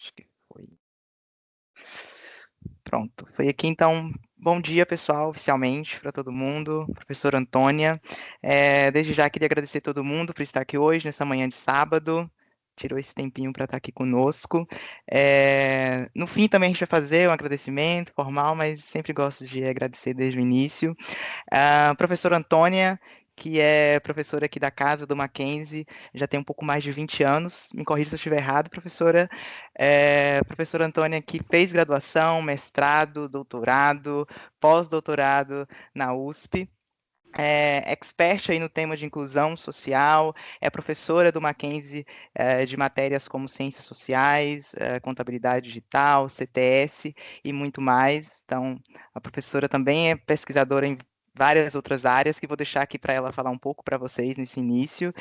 Acho que foi. Pronto, foi aqui então. Bom dia, pessoal, oficialmente, para todo mundo. Professora Antônia, desde já queria agradecer todo mundo por estar aqui hoje, nessa manhã de sábado. Tirou esse tempinho para estar aqui conosco. No fim, também a gente vai fazer um agradecimento formal, mas sempre gosto de agradecer desde o início. A professora Antônia, que é professora aqui da casa do Mackenzie, já tem um pouco mais de 20 anos. Me corrija se eu estiver errado, professora. Professora Antônia, que fez graduação, mestrado, doutorado, pós-doutorado na USP. Expert aí no tema de inclusão social, é professora do Mackenzie de matérias como ciências sociais, contabilidade digital, CTS e muito mais. Então, a professora também é pesquisadora em várias outras áreas que vou deixar aqui para ela falar um pouco para vocês nesse início.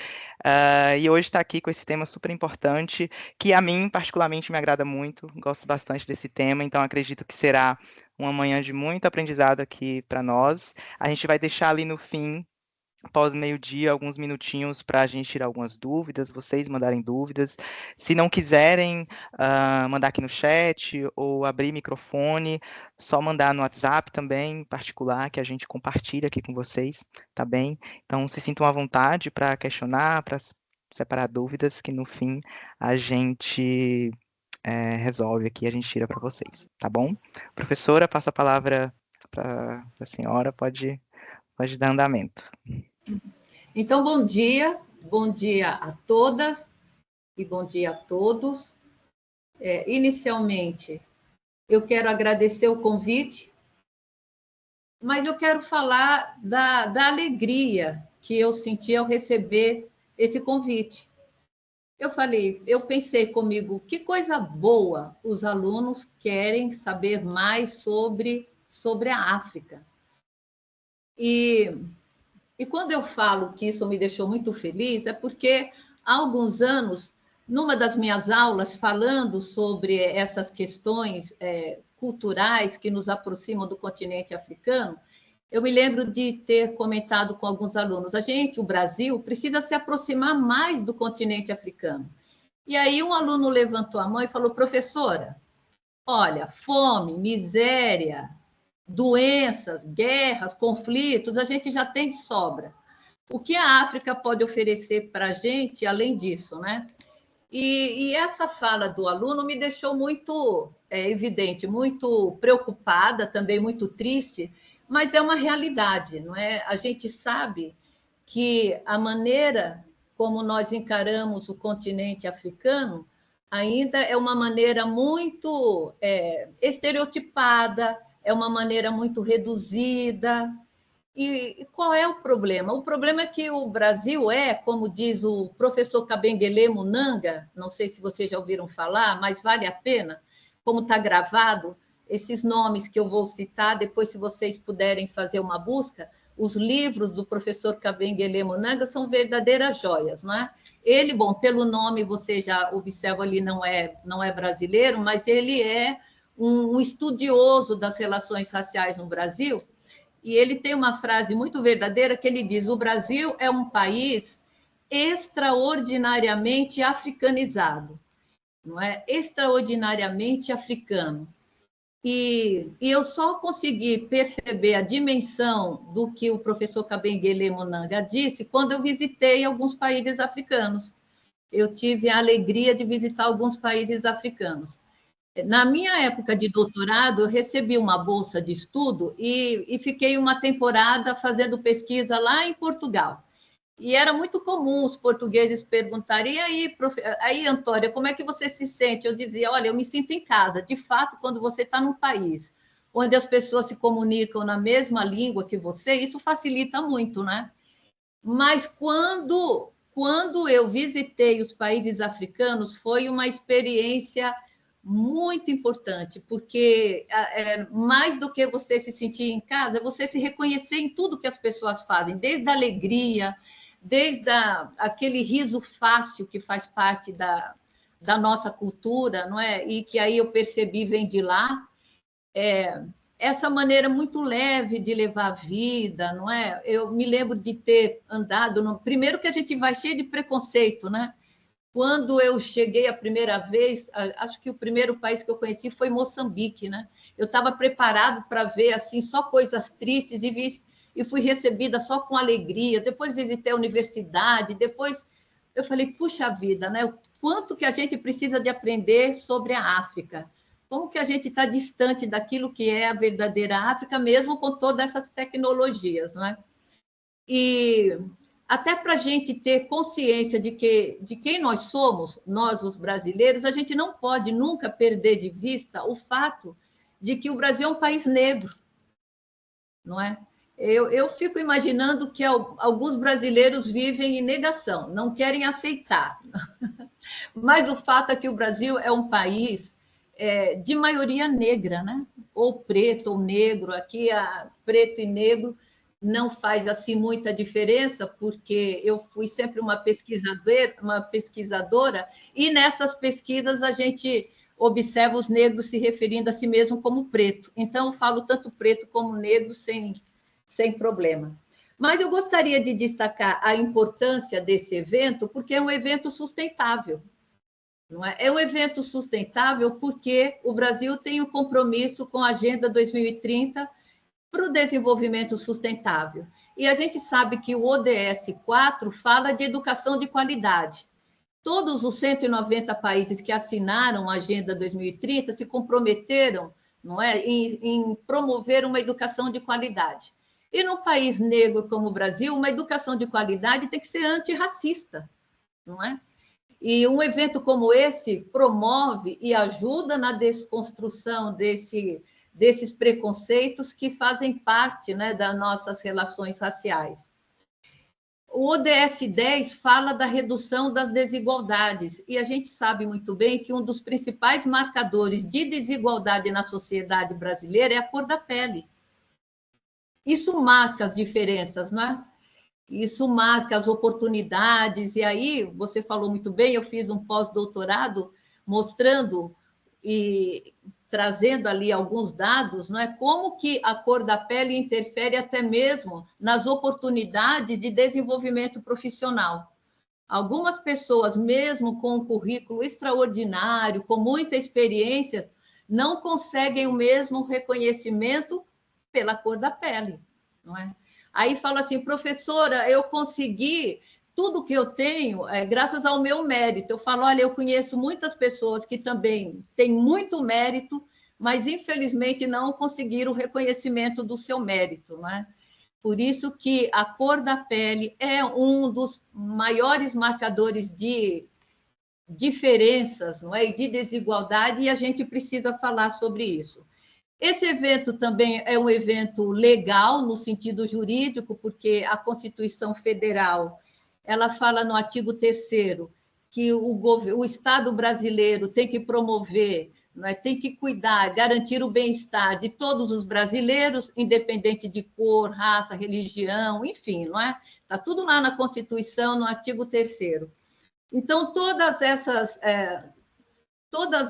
E hoje está aqui com esse tema super importante, que a mim particularmente me agrada muito, gosto bastante desse tema, então acredito que será uma manhã de muito aprendizado aqui para nós. A gente vai deixar ali no fim, após meio-dia, alguns minutinhos para a gente tirar algumas dúvidas, vocês mandarem dúvidas. Se não quiserem mandar aqui no chat ou abrir microfone, só mandar no WhatsApp também, em particular, que a gente compartilha aqui com vocês, tá bem? Então, se sintam à vontade para questionar, para separar dúvidas, que no fim a gente resolve aqui, a gente tira para vocês, tá bom? Professora, passa a palavra para a senhora, pode dar andamento. Então, bom dia a todas e bom dia a todos. Inicialmente, eu quero agradecer o convite, mas eu quero falar da alegria que eu senti ao receber esse convite. Eu pensei comigo, que coisa boa, os alunos querem saber mais sobre a África. E quando eu falo que isso me deixou muito feliz, é porque há alguns anos, numa das minhas aulas, falando sobre essas questões culturais que nos aproximam do continente africano, eu me lembro de ter comentado com alguns alunos, o Brasil, precisa se aproximar mais do continente africano. E aí um aluno levantou a mão e falou, professora, olha, fome, miséria, doenças, guerras, conflitos, a gente já tem de sobra. O que a África pode oferecer para a gente, além disso, né? E essa fala do aluno me deixou muito evidente, muito preocupada, também muito triste, mas é uma realidade, não é? A gente sabe que a maneira como nós encaramos o continente africano ainda é uma maneira muito estereotipada, é uma maneira muito reduzida. E qual é o problema? O problema é que o Brasil como diz o professor Kabengele Munanga, não sei se vocês já ouviram falar, mas vale a pena, como está gravado, esses nomes que eu vou citar, depois, se vocês puderem fazer uma busca, os livros do professor Kabengele Munanga são verdadeiras joias, não é? Ele, bom, pelo nome você já observa ali, não é brasileiro, mas ele é um estudioso das relações raciais no Brasil, e ele tem uma frase muito verdadeira que ele diz: o Brasil é um país extraordinariamente africanizado, não é? Extraordinariamente africano. E eu só consegui perceber a dimensão do que o professor Kabengele Munanga disse quando eu visitei alguns países africanos. Eu tive a alegria de visitar alguns países africanos. Na minha época de doutorado, eu recebi uma bolsa de estudo e fiquei uma temporada fazendo pesquisa lá em Portugal. E era muito comum os portugueses perguntarem: aí, Antônia, como é que você se sente? Eu dizia: olha, eu me sinto em casa. De fato, quando você está num país onde as pessoas se comunicam na mesma língua que você, isso facilita muito, né? Mas quando eu visitei os países africanos, foi uma experiência muito importante, porque mais do que você se sentir em casa, é você se reconhecer em tudo que as pessoas fazem, desde a alegria, desde aquele riso fácil que faz parte da nossa cultura, não é? E que aí eu percebi vem de lá, essa maneira muito leve de levar a vida, não é? Eu me lembro de ter andado, primeiro que a gente vai cheio de preconceito, né? Quando eu cheguei a primeira vez, acho que o primeiro país que eu conheci foi Moçambique, né? Eu estava preparado para ver assim só coisas tristes e fui recebida só com alegria. Depois visitei a universidade, depois eu falei, puxa vida, né? O quanto que a gente precisa de aprender sobre a África. Como que a gente está distante daquilo que é a verdadeira África, mesmo com todas essas tecnologias, não é? E até para a gente ter consciência de quem nós somos, nós os brasileiros, a gente não pode nunca perder de vista o fato de que o Brasil é um país negro, não é? Eu fico imaginando que alguns brasileiros vivem em negação, não querem aceitar. Mas o fato é que o Brasil é um país de maioria negra, né? Ou preto ou negro. Aqui, preto e negro não faz assim muita diferença, porque eu fui sempre uma pesquisadora, e nessas pesquisas a gente observa os negros se referindo a si mesmo como preto. Então, eu falo tanto preto como negro sem problema. Mas eu gostaria de destacar a importância desse evento, porque é um evento sustentável. Não é? É um evento sustentável porque o Brasil tem um compromisso com a Agenda 2030 para o desenvolvimento sustentável. E a gente sabe que o ODS 4 fala de educação de qualidade. Todos os 190 países que assinaram a Agenda 2030 se comprometeram, não é, em promover uma educação de qualidade. E num país negro como o Brasil, uma educação de qualidade tem que ser antirracista, não é? E um evento como esse promove e ajuda na desconstrução desses preconceitos que fazem parte, né, das nossas relações raciais. O ODS 10 fala da redução das desigualdades, e a gente sabe muito bem que um dos principais marcadores de desigualdade na sociedade brasileira é a cor da pele. Isso marca as diferenças, não é? Isso marca as oportunidades, e aí, você falou muito bem, eu fiz um pós-doutorado mostrando e trazendo ali alguns dados, não é? Como que a cor da pele interfere até mesmo nas oportunidades de desenvolvimento profissional. Algumas pessoas, mesmo com um currículo extraordinário, com muita experiência, não conseguem o mesmo reconhecimento pela cor da pele, não é? Aí fala assim, professora, eu consegui tudo que eu tenho graças ao meu mérito. Eu falo, olha, eu conheço muitas pessoas que também têm muito mérito, mas infelizmente não conseguiram o reconhecimento do seu mérito, não é? Por isso que a cor da pele é um dos maiores marcadores de diferenças, não é? E de desigualdade, e a gente precisa falar sobre isso. Esse evento também é um evento legal no sentido jurídico, porque a Constituição Federal, ela fala no artigo 3º que o Estado brasileiro tem que promover, não é? Tem que cuidar, garantir o bem-estar de todos os brasileiros, independente de cor, raça, religião, enfim, não é? Está tudo lá na Constituição, no artigo 3º. Então, todas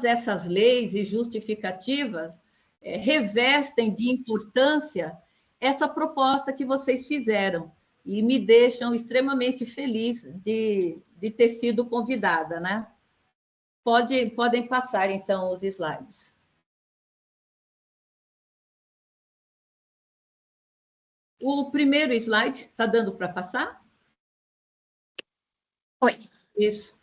essas leis e justificativas revestem de importância essa proposta que vocês fizeram e me deixam extremamente feliz de ter sido convidada, né? Podem passar, então, os slides. O primeiro slide, está dando para passar? Oi. Isso.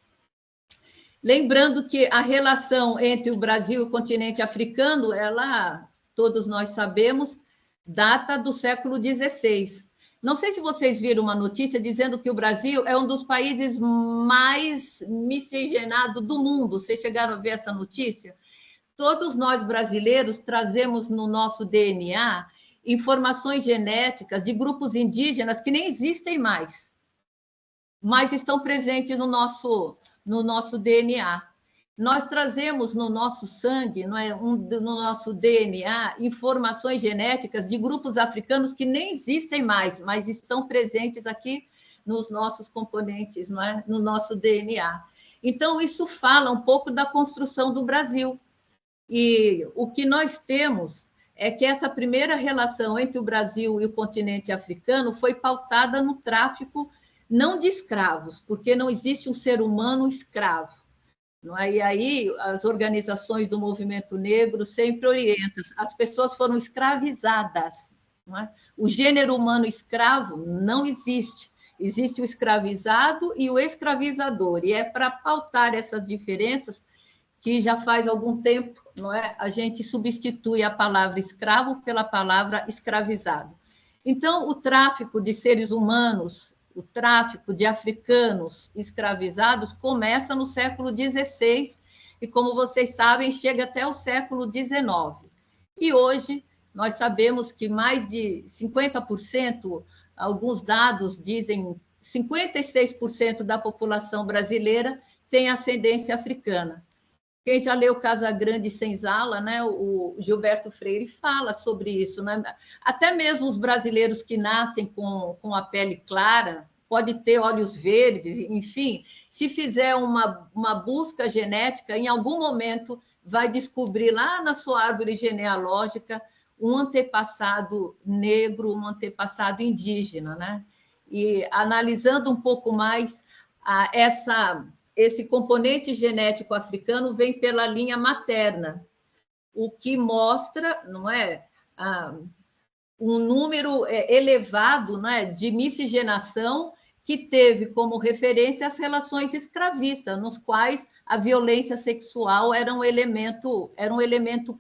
Lembrando que a relação entre o Brasil e o continente africano, todos nós sabemos, data do século XVI. Não sei se vocês viram uma notícia dizendo que o Brasil é um dos países mais miscigenados do mundo. Vocês chegaram a ver essa notícia? Todos nós brasileiros trazemos no nosso DNA informações genéticas de grupos indígenas que nem existem mais, mas estão presentes no nosso DNA. Nós trazemos no nosso sangue, no nosso DNA, informações genéticas de grupos africanos que nem existem mais, mas estão presentes aqui nos nossos componentes, no nosso DNA. Então, isso fala um pouco da construção do Brasil. E o que nós temos é que essa primeira relação entre o Brasil e o continente africano foi pautada no tráfico não de escravos, porque não existe um ser humano escravo. Não é? E aí as organizações do movimento negro sempre orientam, as pessoas foram escravizadas. Não é? O gênero humano escravo não existe. Existe o escravizado e o escravizador, e é para pautar essas diferenças que já faz algum tempo, não é? A gente substitui a palavra escravo pela palavra escravizado. Então, o tráfico de seres humanos, o tráfico de africanos escravizados começa no século XVI e, como vocês sabem, chega até o século XIX. E hoje nós sabemos que mais de 50%, alguns dados dizem 56% da população brasileira tem ascendência africana. Quem já leu Casa Grande e Senzala, né, o Gilberto Freire fala sobre isso. Né? Até mesmo os brasileiros que nascem com a pele clara, pode ter olhos verdes, enfim, se fizer uma busca genética, em algum momento vai descobrir lá na sua árvore genealógica um antepassado negro, um antepassado indígena. Né? E analisando um pouco mais esse componente genético africano vem pela linha materna, o que mostra, não é, um número elevado, não é, de miscigenação que teve como referência as relações escravistas, nos quais a violência sexual era um elemento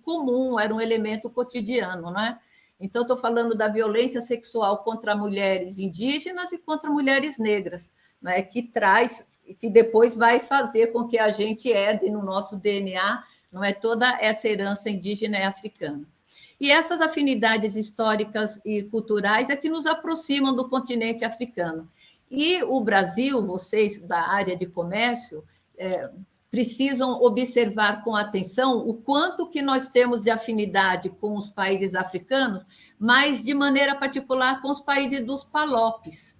comum, era um elemento cotidiano, não é? Então, estou falando da violência sexual contra mulheres indígenas e contra mulheres negras, né, que depois vai fazer com que a gente herde no nosso DNA, não é, toda essa herança indígena e africana. E essas afinidades históricas e culturais é que nos aproximam do continente africano. E o Brasil, vocês da área de comércio, precisam observar com atenção o quanto que nós temos de afinidade com os países africanos, mas de maneira particular com os países dos PALOPs.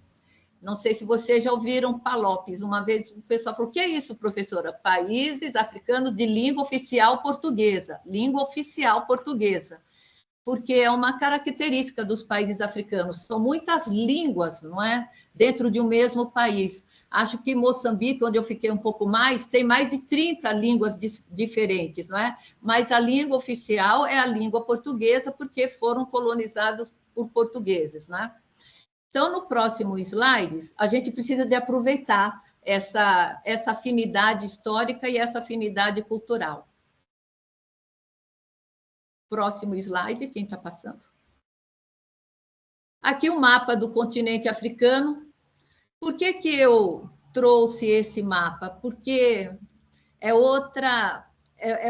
Não sei se vocês já ouviram PALOPs. Uma vez o pessoal falou, o que é isso, professora? Países africanos de língua oficial portuguesa. Língua oficial portuguesa. Porque é uma característica dos países africanos. São muitas línguas, não é? Dentro de um mesmo país. Acho que Moçambique, onde eu fiquei um pouco mais, tem mais de 30 línguas diferentes, não é? Mas a língua oficial é a língua portuguesa, porque foram colonizados por portugueses, não é? Então, no próximo slide, a gente precisa de aproveitar essa afinidade histórica e essa afinidade cultural. Próximo slide, quem está passando? Aqui o mapa do continente africano. Por que que eu trouxe esse mapa? Porque é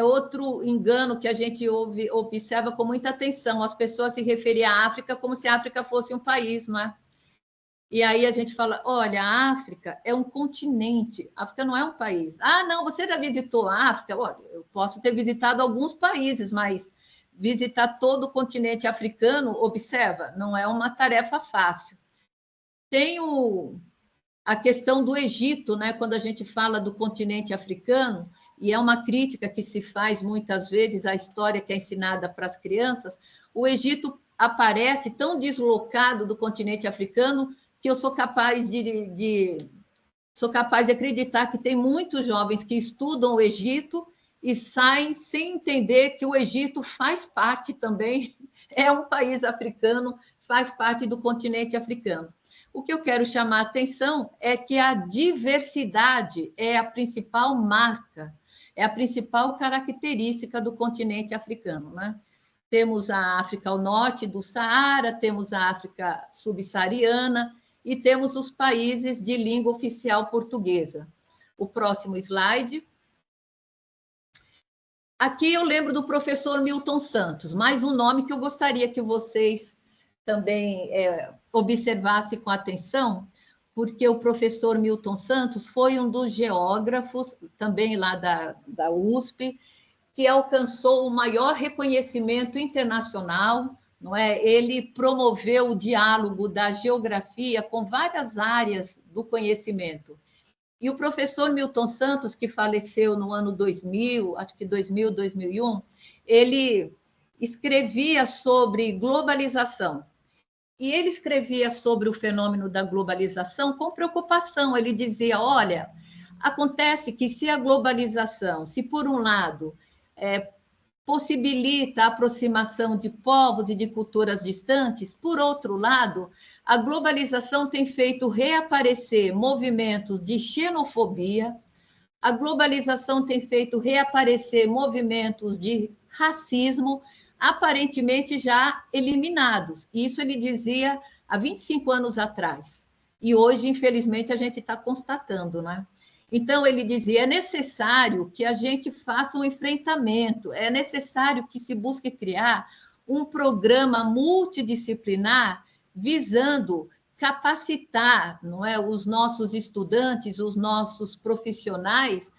outro engano que a gente observa com muita atenção. As pessoas se referem à África como se a África fosse um país, não é? E aí a gente fala, olha, a África é um continente, a África não é um país. Ah, não, você já visitou a África? Olha, eu posso ter visitado alguns países, mas visitar todo o continente africano, observa, não é uma tarefa fácil. Tem a questão do Egito, né? Quando a gente fala do continente africano, e é uma crítica que se faz muitas vezes à história que é ensinada para as crianças, o Egito aparece tão deslocado do continente africano que eu sou capaz sou capaz de acreditar que tem muitos jovens que estudam o Egito e saem sem entender que o Egito faz parte também, é um país africano, faz parte do continente africano. O que eu quero chamar a atenção é que a diversidade é a principal marca, é a principal característica do continente africano, né? Temos a África ao norte do Saara, temos a África subsaariana e temos os países de língua oficial portuguesa. O próximo slide. Aqui eu lembro do professor Milton Santos, mais um nome que eu gostaria que vocês também observassem com atenção, porque o professor Milton Santos foi um dos geógrafos, também lá da USP, que alcançou o maior reconhecimento internacional, não é? Ele promoveu o diálogo da geografia com várias áreas do conhecimento. E o professor Milton Santos, que faleceu no ano 2000, acho que 2000, 2001, ele escrevia sobre globalização. E ele escrevia sobre o fenômeno da globalização com preocupação. Ele dizia: olha, acontece que se a globalização, se por um lado possibilita a aproximação de povos e de culturas distantes, por outro lado, a globalização tem feito reaparecer movimentos de xenofobia, a globalização tem feito reaparecer movimentos de racismo, aparentemente já eliminados. Isso ele dizia há 25 anos atrás. E hoje, infelizmente, a gente está constatando, né? Então, ele dizia: é necessário que a gente faça um enfrentamento, é necessário que se busque criar um programa multidisciplinar visando capacitar, não é, os nossos estudantes, os nossos profissionais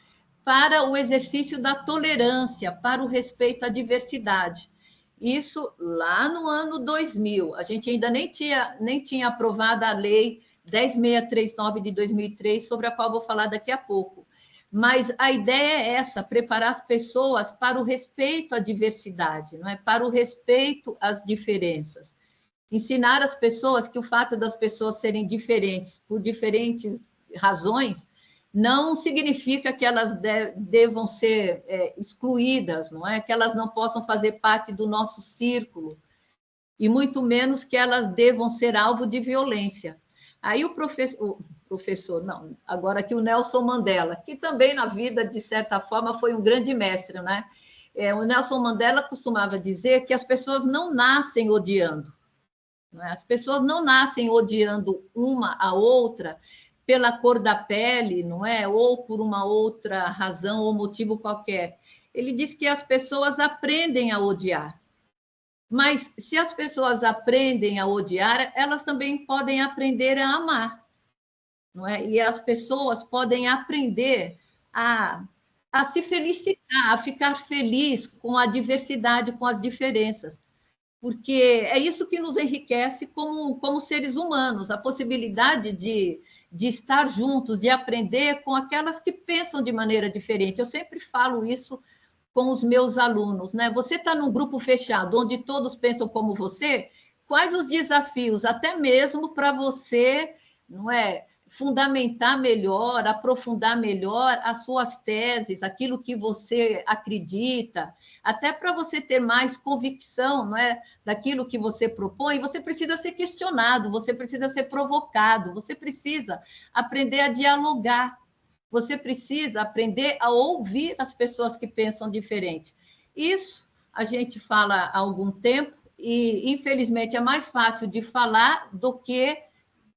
para o exercício da tolerância, para o respeito à diversidade. Isso lá no ano 2000. A gente ainda nem tinha aprovado a lei 10.639 de 2003, sobre a qual vou falar daqui a pouco. Mas a ideia é essa: preparar as pessoas para o respeito à diversidade, não é? Para o respeito às diferenças. Ensinar as pessoas que o fato das pessoas serem diferentes por diferentes razões não significa que elas devam ser excluídas, não é? Que elas não possam fazer parte do nosso círculo, e muito menos que elas devam ser alvo de violência. Aí o professor, não, agora aqui o Nelson Mandela, que também na vida, de certa forma, foi um grande mestre, né? O Nelson Mandela costumava dizer que as pessoas não nascem odiando, não é? As pessoas não nascem odiando uma a outra pela cor da pele, não é? Ou por uma outra razão ou motivo qualquer. Ele diz que as pessoas aprendem a odiar. Mas se as pessoas aprendem a odiar, elas também podem aprender a amar, não é? E as pessoas podem aprender a se felicitar, a ficar feliz com a diversidade, com as diferenças, porque é isso que nos enriquece como seres humanos, a possibilidade de estar juntos, de aprender com aquelas que pensam de maneira diferente. Eu sempre falo isso com os meus alunos, né? Você está num grupo fechado, onde todos pensam como você, quais os desafios, até mesmo para você, não é, fundamentar melhor, aprofundar melhor as suas teses, aquilo que você acredita, até para você ter mais convicção, não é, daquilo que você propõe. Você precisa ser questionado, você precisa ser provocado, você precisa aprender a dialogar. Você precisa aprender a ouvir as pessoas que pensam diferente. Isso a gente fala há algum tempo e, infelizmente, é mais fácil de falar do que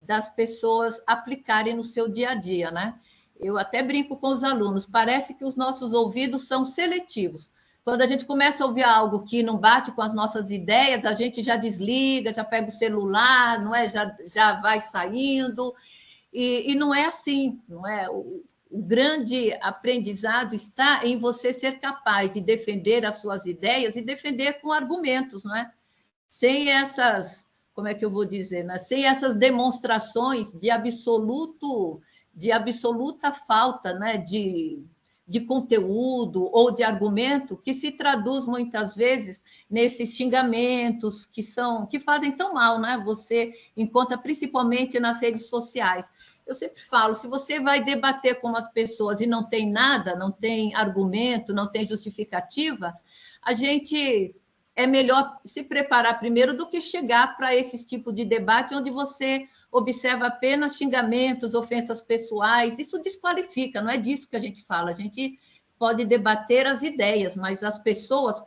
das pessoas aplicarem no seu dia a dia, né? Eu até brinco com os alunos: parece que os nossos ouvidos são seletivos. Quando a gente começa a ouvir algo que não bate com as nossas ideias, a gente já desliga, já pega o celular, não é? Já vai saindo. E não é assim, não é? O grande aprendizado está em você ser capaz de defender as suas ideias e defender com argumentos, não é? Sem essas, como é que eu vou dizer, né? Sem essas demonstrações de absoluta falta, né? de conteúdo ou de argumento, que se traduz muitas vezes nesses xingamentos que fazem tão mal, né? Você encontra principalmente nas redes sociais. Eu sempre falo: se você vai debater com as pessoas e não tem nada, não tem argumento, não tem justificativa, a gente é melhor se preparar primeiro do que chegar para esse tipo de debate onde você observa apenas xingamentos, ofensas pessoais. Isso desqualifica, não é disso que a gente fala. A gente pode debater as ideias, mas as pessoas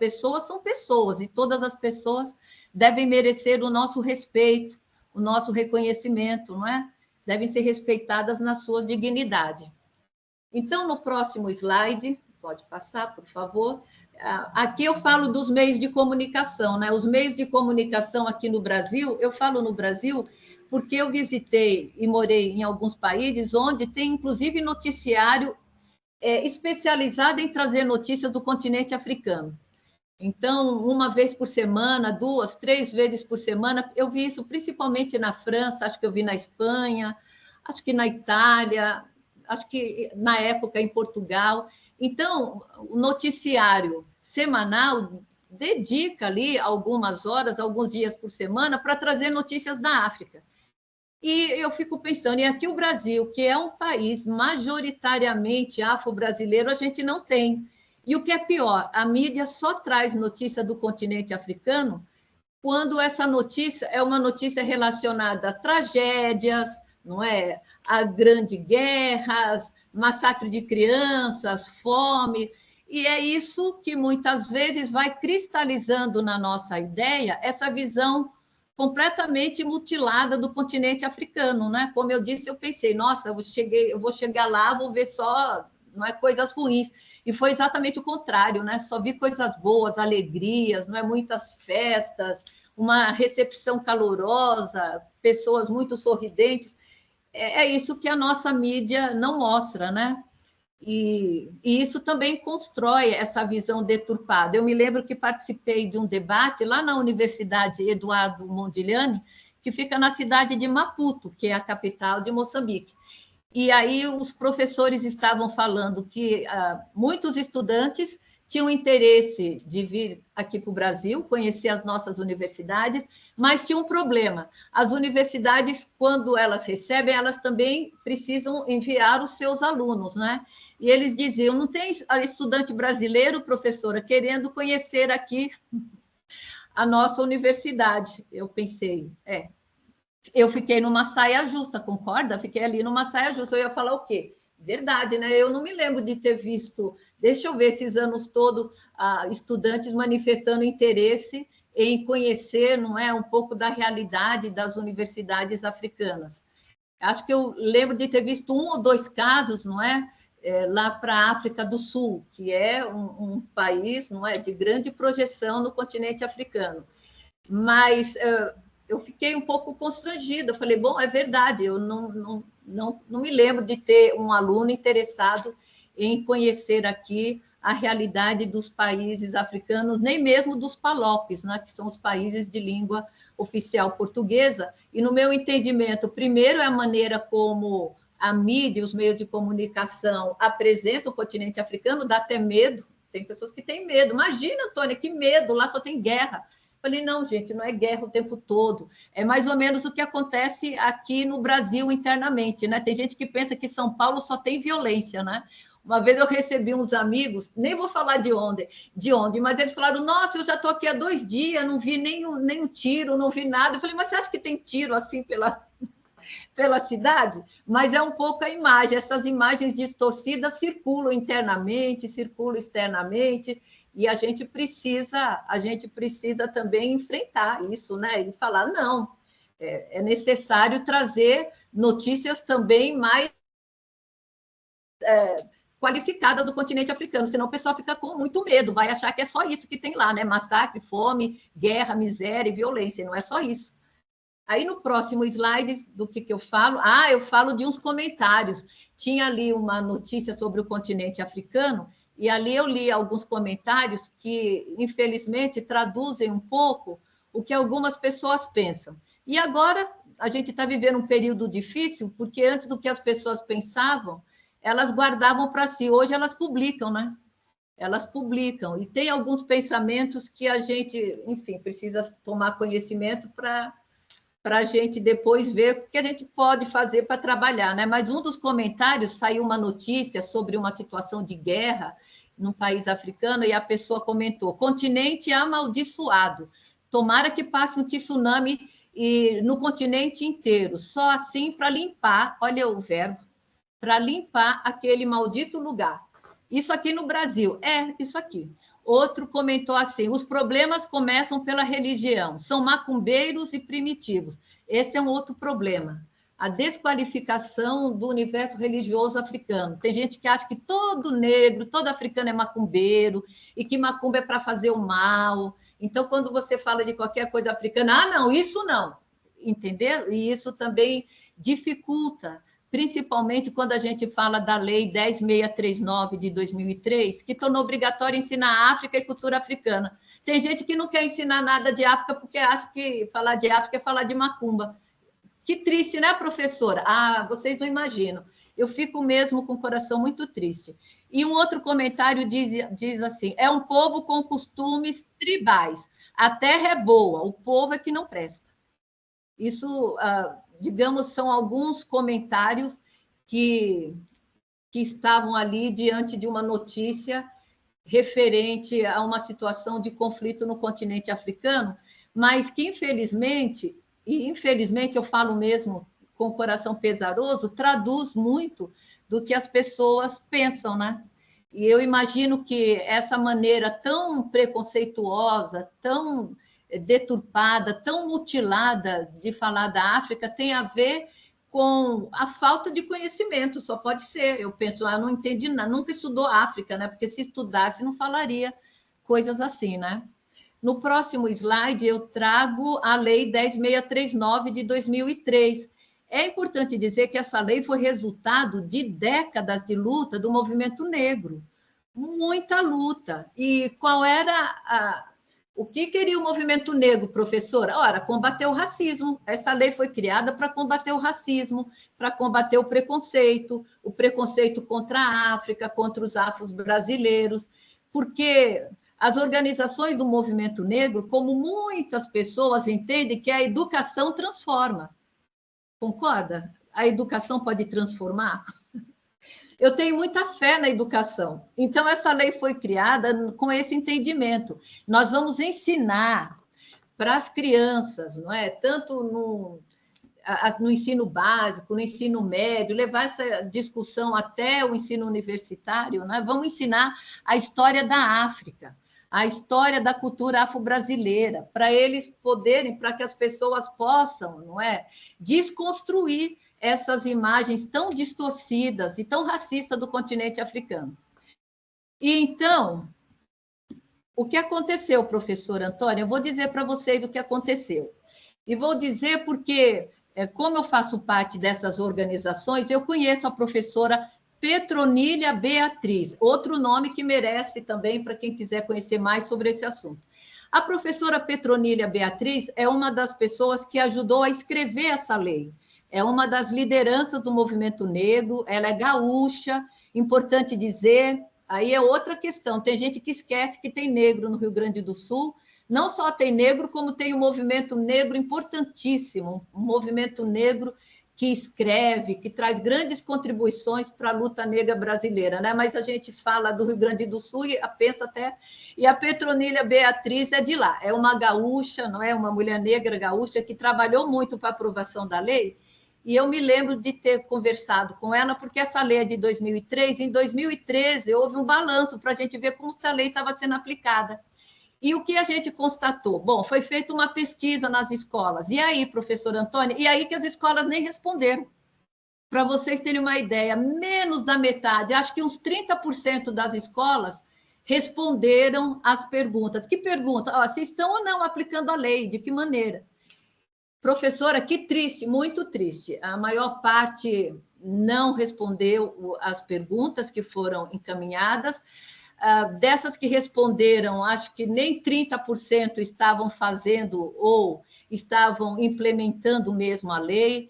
são pessoas, e todas as pessoas devem merecer o nosso respeito, o nosso reconhecimento, não é? Devem ser respeitadas nas suas dignidades. Então, no próximo slide, pode passar, por favor. Aqui eu falo dos meios de comunicação, né? Os meios de comunicação aqui no Brasil, eu falo no Brasil porque eu visitei e morei em alguns países onde tem, inclusive, noticiário especializado em trazer notícias do continente africano. Então, uma vez por semana, 2, 3 vezes por semana, eu vi isso principalmente na França, acho que eu vi na Espanha, acho que na Itália, acho que na época em Portugal. Então, o noticiário semanal dedica ali algumas horas, alguns dias por semana para trazer notícias da África. E eu fico pensando, e aqui o Brasil, que é um país majoritariamente afro-brasileiro, a gente não tem. E o que é pior, a mídia só traz notícia do continente africano quando essa notícia é uma notícia relacionada a tragédias, não é? A grandes guerras, massacre de crianças, fome. E é isso que muitas vezes vai cristalizando na nossa ideia essa visão completamente mutilada do continente africano, né? Como eu disse, eu pensei, nossa, eu vou chegar lá, vou ver só, não é, coisas ruins. E foi exatamente o contrário, né? Só vi coisas boas, alegrias, não é, muitas festas, uma recepção calorosa, pessoas muito sorridentes. É isso que a nossa mídia não mostra, né? E isso também constrói essa visão deturpada. Eu me lembro que participei de um debate lá na Universidade Eduardo Mondlane, que fica na cidade de Maputo, que é a capital de Moçambique. E aí os professores estavam falando que muitos estudantes tinham interesse de vir aqui para o Brasil, conhecer as nossas universidades, mas tinha um problema. As universidades, quando elas recebem, elas também precisam enviar os seus alunos, né? E eles diziam, não tem estudante brasileiro, professora, querendo conhecer aqui a nossa universidade. Eu pensei, eu fiquei numa saia justa, concorda? Fiquei ali numa saia justa. Eu ia falar o quê? Verdade, né? Eu não me lembro de ter visto, deixa eu ver, esses anos todos, estudantes manifestando interesse em conhecer, não é, um pouco da realidade das universidades africanas. Acho que eu lembro de ter visto um ou dois casos, não é? Lá para a África do Sul, que é um país, não é, de grande projeção no continente africano. Mas eu fiquei um pouco constrangida. Eu falei, bom, é verdade, eu não me lembro de ter um aluno interessado em conhecer aqui a realidade dos países africanos, nem mesmo dos PALOPs, né, que são os países de língua oficial portuguesa. E, no meu entendimento, primeiro é a maneira como a mídia, os meios de comunicação apresentam o continente africano, dá até medo. Tem pessoas que têm medo. Imagina, Antônia, que medo, lá só tem guerra. Falei, não, gente, não é guerra o tempo todo. É mais ou menos o que acontece aqui no Brasil internamente, né? Tem gente que pensa que São Paulo só tem violência, né? Uma vez eu recebi uns amigos, nem vou falar de onde, mas eles falaram, nossa, eu já estou aqui há 2 dias, não vi nenhum tiro, não vi nada. Eu falei, mas você acha que tem tiro assim pela cidade? Mas é um pouco a imagem, essas imagens distorcidas circulam internamente, circulam externamente, e a gente precisa também enfrentar isso, né? E falar, não, é necessário trazer notícias também mais qualificadas do continente africano, senão o pessoal fica com muito medo, vai achar que é só isso que tem lá, né? Massacre, fome, guerra, miséria e violência, não é só isso. Aí, no próximo slide, do que eu falo? Eu falo de uns comentários. Tinha ali uma notícia sobre o continente africano, e ali eu li alguns comentários que, infelizmente, traduzem um pouco o que algumas pessoas pensam. E agora, a gente está vivendo um período difícil, porque antes do que as pessoas pensavam, elas guardavam para si. Hoje elas publicam, né? Elas publicam. E tem alguns pensamentos que a gente, enfim, precisa tomar conhecimento para a gente depois ver o que a gente pode fazer para trabalhar, né? Mas um dos comentários saiu uma notícia sobre uma situação de guerra num país africano e a pessoa comentou: continente amaldiçoado, tomara que passe um tsunami no continente inteiro, só assim para limpar, olha o verbo, para limpar aquele maldito lugar. Isso aqui no Brasil, isso aqui. Outro comentou assim: os problemas começam pela religião, são macumbeiros e primitivos. Esse é um outro problema. A desqualificação do universo religioso africano. Tem gente que acha que todo negro, todo africano é macumbeiro, e que macumba é para fazer o mal. Então, quando você fala de qualquer coisa africana, não, isso não. Entendeu? E isso também dificulta, principalmente quando a gente fala da Lei 10.639 de 2003, que tornou obrigatório ensinar África e cultura africana. Tem gente que não quer ensinar nada de África porque acha que falar de África é falar de macumba. Que triste, né, professora? Vocês não imaginam. eu fico mesmo com o coração muito triste. E um outro comentário diz assim, é um povo com costumes tribais, a terra é boa, o povo é que não presta. Isso, digamos, são alguns comentários que estavam ali diante de uma notícia referente a uma situação de conflito no continente africano, mas que, infelizmente, e infelizmente eu falo mesmo com o coração pesaroso, traduz muito do que as pessoas pensam, né? E eu imagino que essa maneira tão preconceituosa, tão deturpada, tão mutilada de falar da África tem a ver com a falta de conhecimento, só pode ser. Eu penso, não entendi nada, nunca estudou África, né? Porque se estudasse, não falaria coisas assim, né? No próximo slide, eu trago a Lei 10.639 de 2003. É importante dizer que essa lei foi resultado de décadas de luta do movimento negro, muita luta. E qual era o que queria o movimento negro, professora? Ora, combater o racismo. Essa lei foi criada para combater o racismo, para combater o preconceito contra a África, contra os afro-brasileiros, porque as organizações do movimento negro, como muitas pessoas entendem que a educação transforma. Concorda? A educação pode transformar? Eu tenho muita fé na educação. Então, essa lei foi criada com esse entendimento. Nós vamos ensinar para as crianças, não é? Tanto no ensino básico, no ensino médio, levar essa discussão até o ensino universitário, né? Vamos ensinar a história da África, a história da cultura afro-brasileira, para eles poderem, para que as pessoas possam, não é, desconstruir essas imagens tão distorcidas e tão racistas do continente africano. E então, o que aconteceu, professor Antônio? Eu vou dizer para vocês o que aconteceu. E vou dizer porque, como eu faço parte dessas organizações, eu conheço a professora Petronília Beatriz, outro nome que merece também para quem quiser conhecer mais sobre esse assunto. A professora Petronília Beatriz é uma das pessoas que ajudou a escrever essa lei. É uma das lideranças do movimento negro, ela é gaúcha, importante dizer, aí é outra questão, tem gente que esquece que tem negro no Rio Grande do Sul, não só tem negro, como tem um movimento negro importantíssimo, um movimento negro que escreve, que traz grandes contribuições para a luta negra brasileira, né? Mas a gente fala do Rio Grande do Sul e pensa até... E a Petronília Beatriz é de lá, é uma gaúcha, não é? Uma mulher negra gaúcha que trabalhou muito para a aprovação da lei, e eu me lembro de ter conversado com ela, porque essa lei é de 2003, em 2013 houve um balanço para a gente ver como essa lei estava sendo aplicada. E o que a gente constatou? Bom, foi feita uma pesquisa nas escolas. E aí, professor Antônio? E aí que as escolas nem responderam. Para vocês terem uma ideia, menos da metade, acho que uns 30% das escolas responderam às perguntas. Que pergunta? Se estão ou não aplicando a lei, de que maneira? Professora, que triste, muito triste. A maior parte não respondeu as perguntas que foram encaminhadas. Dessas que responderam, acho que nem 30% estavam fazendo ou estavam implementando mesmo a lei.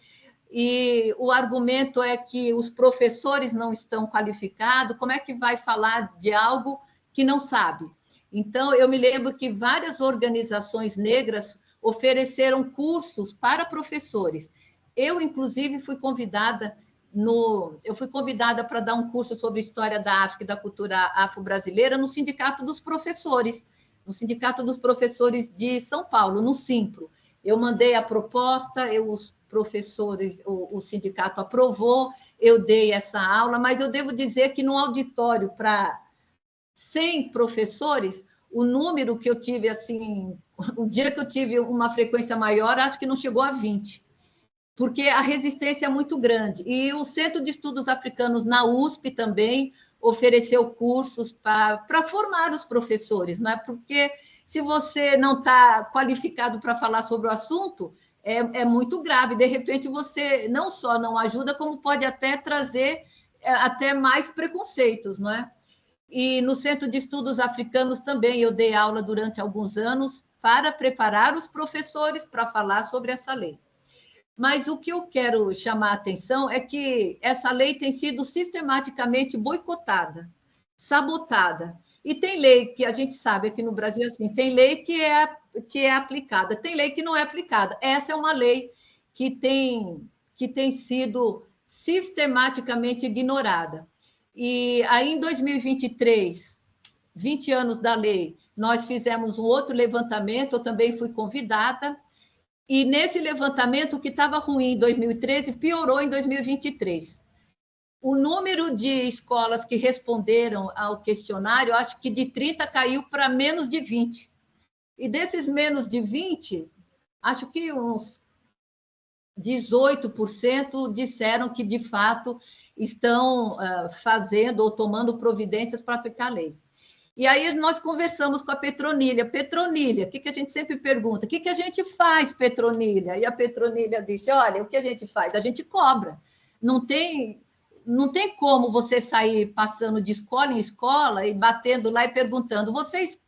E o argumento é que os professores não estão qualificados, como é que vai falar de algo que não sabe? Então, eu me lembro que várias organizações negras ofereceram cursos para professores. Eu, inclusive, fui convidada para dar um curso sobre história da África e da cultura afro-brasileira no Sindicato dos Professores, de São Paulo, no Simpro. Eu mandei a proposta, os professores, o sindicato aprovou, eu dei essa aula, mas eu devo dizer que no auditório para 100 professores, o número que eu tive, assim, o dia que eu tive uma frequência maior, acho que não chegou a 20, porque a resistência é muito grande. E o Centro de Estudos Africanos, na USP, também ofereceu cursos para formar os professores, não é? Porque se você não está qualificado para falar sobre o assunto, é muito grave. De repente, você não só não ajuda, como pode até trazer até mais preconceitos, não é? E no Centro de Estudos Africanos também eu dei aula durante alguns anos para preparar os professores para falar sobre essa lei. Mas o que eu quero chamar a atenção é que essa lei tem sido sistematicamente boicotada, sabotada. E tem lei que a gente sabe aqui no Brasil, assim, tem lei que é aplicada, tem lei que não é aplicada. Essa é uma lei que tem sido sistematicamente ignorada. E aí, em 2023, 20 anos da lei, nós fizemos um outro levantamento, eu também fui convidada, e nesse levantamento, o que estava ruim em 2013 piorou em 2023. O número de escolas que responderam ao questionário, acho que de 30 caiu para menos de 20. E desses menos de 20, acho que uns 18% disseram que, de fato, estão fazendo ou tomando providências para aplicar a lei. E aí nós conversamos com a Petronilha. Petronilha, o que a gente sempre pergunta? O que a gente faz, Petronilha? E a Petronilha disse, olha, o que a gente faz? A gente cobra. Não tem como você sair passando de escola em escola e batendo lá e perguntando, vocês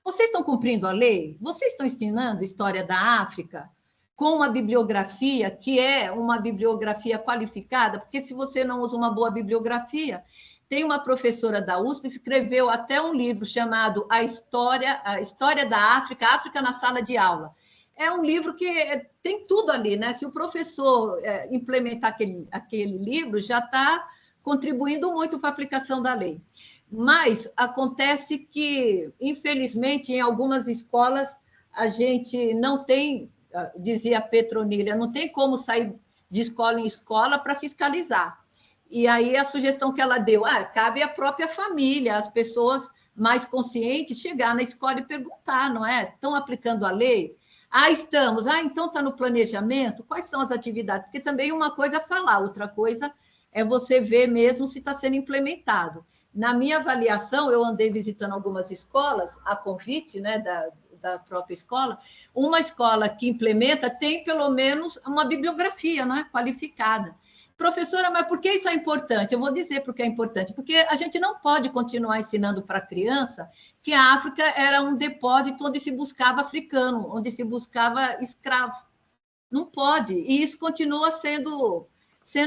estão cumprindo a lei? Vocês estão ensinando história da África com uma bibliografia que é uma bibliografia qualificada? Porque se você não usa uma boa bibliografia, tem uma professora da USP que escreveu até um livro chamado A História da África, África na Sala de Aula. É um livro que tem tudo ali, né? Se o professor implementar aquele livro, já está contribuindo muito para a aplicação da lei. Mas acontece que, infelizmente, em algumas escolas, a gente não tem, dizia a Petronilha, não tem como sair de escola em escola para fiscalizar. E aí a sugestão que ela deu, cabe à própria família, as pessoas mais conscientes, chegar na escola e perguntar, não é? Estão aplicando a lei? Estamos. Então está no planejamento? Quais são as atividades? Porque também uma coisa é falar, outra coisa é você ver mesmo se está sendo implementado. Na minha avaliação, eu andei visitando algumas escolas, a convite, né, da própria escola, uma escola que implementa tem pelo menos uma bibliografia, né, qualificada. Professora, mas por que isso é importante? Eu vou dizer por que é importante. Porque a gente não pode continuar ensinando para a criança que a África era um depósito onde se buscava africano, onde se buscava escravo. Não pode. E isso continua sendo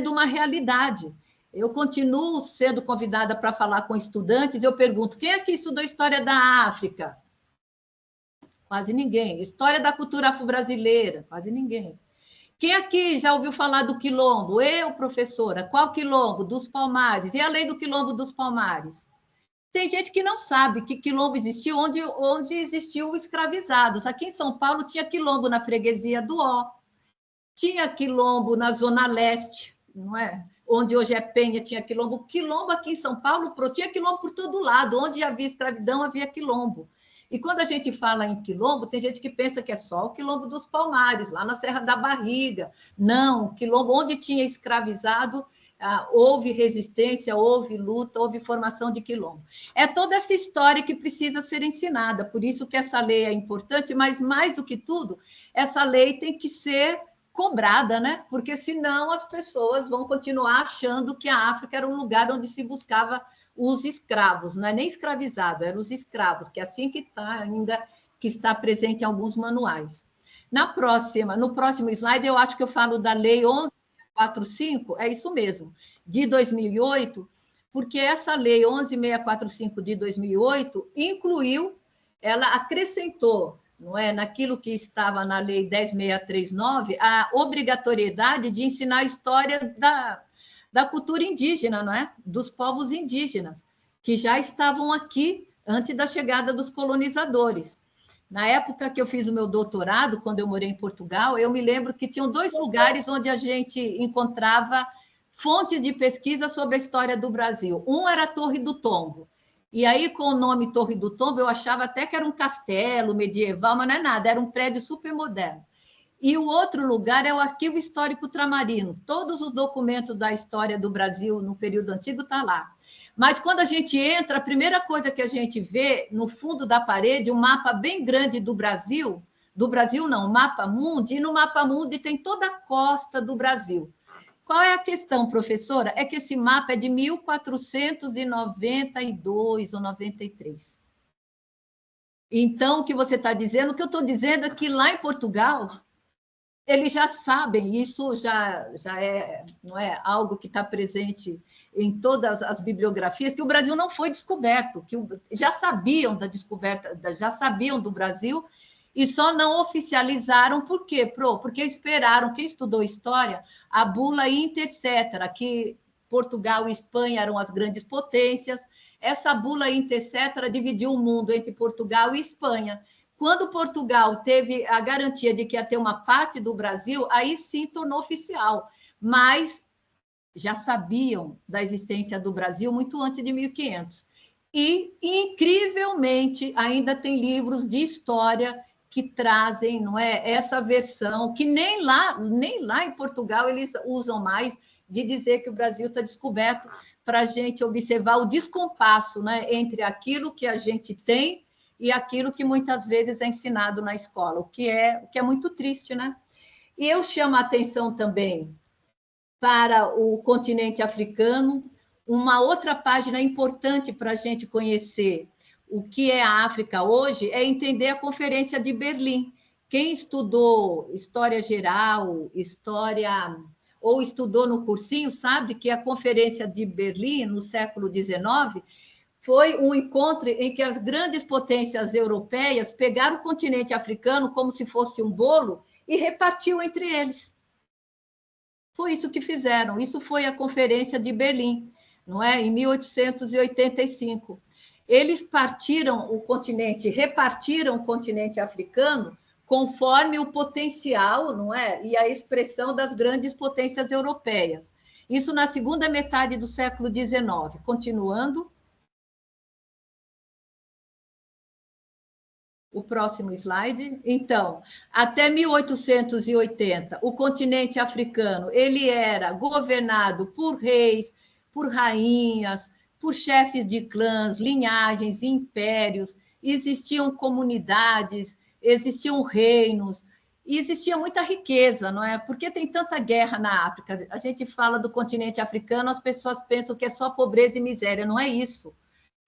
uma realidade. Eu continuo sendo convidada para falar com estudantes, eu pergunto, quem aqui estudou História da África? Quase ninguém. História da cultura afro-brasileira? Quase ninguém. Quem aqui já ouviu falar do quilombo? Eu, professora. Qual quilombo? Dos Palmares. E além do quilombo dos Palmares? Tem gente que não sabe que quilombo existiu, onde existiu escravizados. Aqui em São Paulo tinha quilombo na freguesia do Ó, tinha quilombo na Zona Leste, não é? Onde hoje é Penha, tinha quilombo. Quilombo aqui em São Paulo, tinha quilombo por todo lado. Onde havia escravidão, havia quilombo. E quando a gente fala em quilombo, tem gente que pensa que é só o quilombo dos Palmares, lá na Serra da Barriga. Não, quilombo onde tinha escravizado, houve resistência, houve luta, houve formação de quilombo. É toda essa história que precisa ser ensinada, por isso que essa lei é importante, mas mais do que tudo, essa lei tem que ser cobrada, né? Porque senão as pessoas vão continuar achando que a África era um lugar onde se buscava os escravos, não é nem escravizado, eram os escravos, que é assim que está ainda, que está presente em alguns manuais. No próximo slide, eu acho que eu falo da Lei 11.645, é isso mesmo, de 2008, porque essa Lei 11.645 de 2008 incluiu, ela acrescentou, não é, naquilo que estava na Lei 10.639, a obrigatoriedade de ensinar a história da cultura indígena, não é? Dos povos indígenas, que já estavam aqui antes da chegada dos colonizadores. Na época que eu fiz o meu doutorado, quando eu morei em Portugal, eu me lembro que tinham 2 lugares onde a gente encontrava fontes de pesquisa sobre a história do Brasil. Um era a Torre do Tombo. E aí, com o nome Torre do Tombo, eu achava até que era um castelo medieval, mas não é nada, era um prédio super moderno. E o outro lugar é o Arquivo Histórico Tramarino. Todos os documentos da história do Brasil no período antigo estão lá. Mas quando a gente entra, a primeira coisa que a gente vê no fundo da parede, um mapa bem grande do Brasil não, o Mapa Mundi, e no Mapa Mundi tem toda a costa do Brasil. Qual é a questão, professora? É que esse mapa é de 1492 ou 93. Então, o que você está dizendo, o que eu estou dizendo é que lá em Portugal eles já sabem, isso já é, não é algo que está presente em todas as bibliografias, que o Brasil não foi descoberto, que já sabiam da descoberta, já sabiam do Brasil, e só não oficializaram, por quê, Pro? Porque esperaram, quem estudou história, a bula inter cetera, que Portugal e Espanha eram as grandes potências, essa bula inter cetera dividiu o mundo entre Portugal e Espanha. Quando Portugal teve a garantia de que ia ter uma parte do Brasil, aí sim tornou oficial. Mas já sabiam da existência do Brasil muito antes de 1500. E, incrivelmente, ainda tem livros de história que trazem, não é, essa versão, que nem lá em Portugal eles usam mais, de dizer que o Brasil está descoberto, para a gente observar o descompasso, né, entre aquilo que a gente tem e aquilo que muitas vezes é ensinado na escola, o que é muito triste, né? E eu chamo a atenção também para o continente africano, uma outra página importante para a gente conhecer o que é a África hoje é entender a Conferência de Berlim. Quem estudou história geral, história ou estudou no cursinho, sabe que a Conferência de Berlim, no século XIX, foi um encontro em que as grandes potências europeias pegaram o continente africano como se fosse um bolo e repartiu entre eles. Foi isso que fizeram. Isso foi a Conferência de Berlim, não é? Em 1885. Eles partiram o continente, repartiram o continente africano conforme o potencial, não é? E a expressão das grandes potências europeias. Isso na segunda metade do século XIX. Continuando. O próximo slide. Então, até 1880, o continente africano ele era governado por reis, por rainhas, por chefes de clãs, linhagens, impérios. Existiam comunidades, existiam reinos, e existia muita riqueza, não é? Por que tem tanta guerra na África? A gente fala do continente africano, as pessoas pensam que é só pobreza e miséria. Não é isso.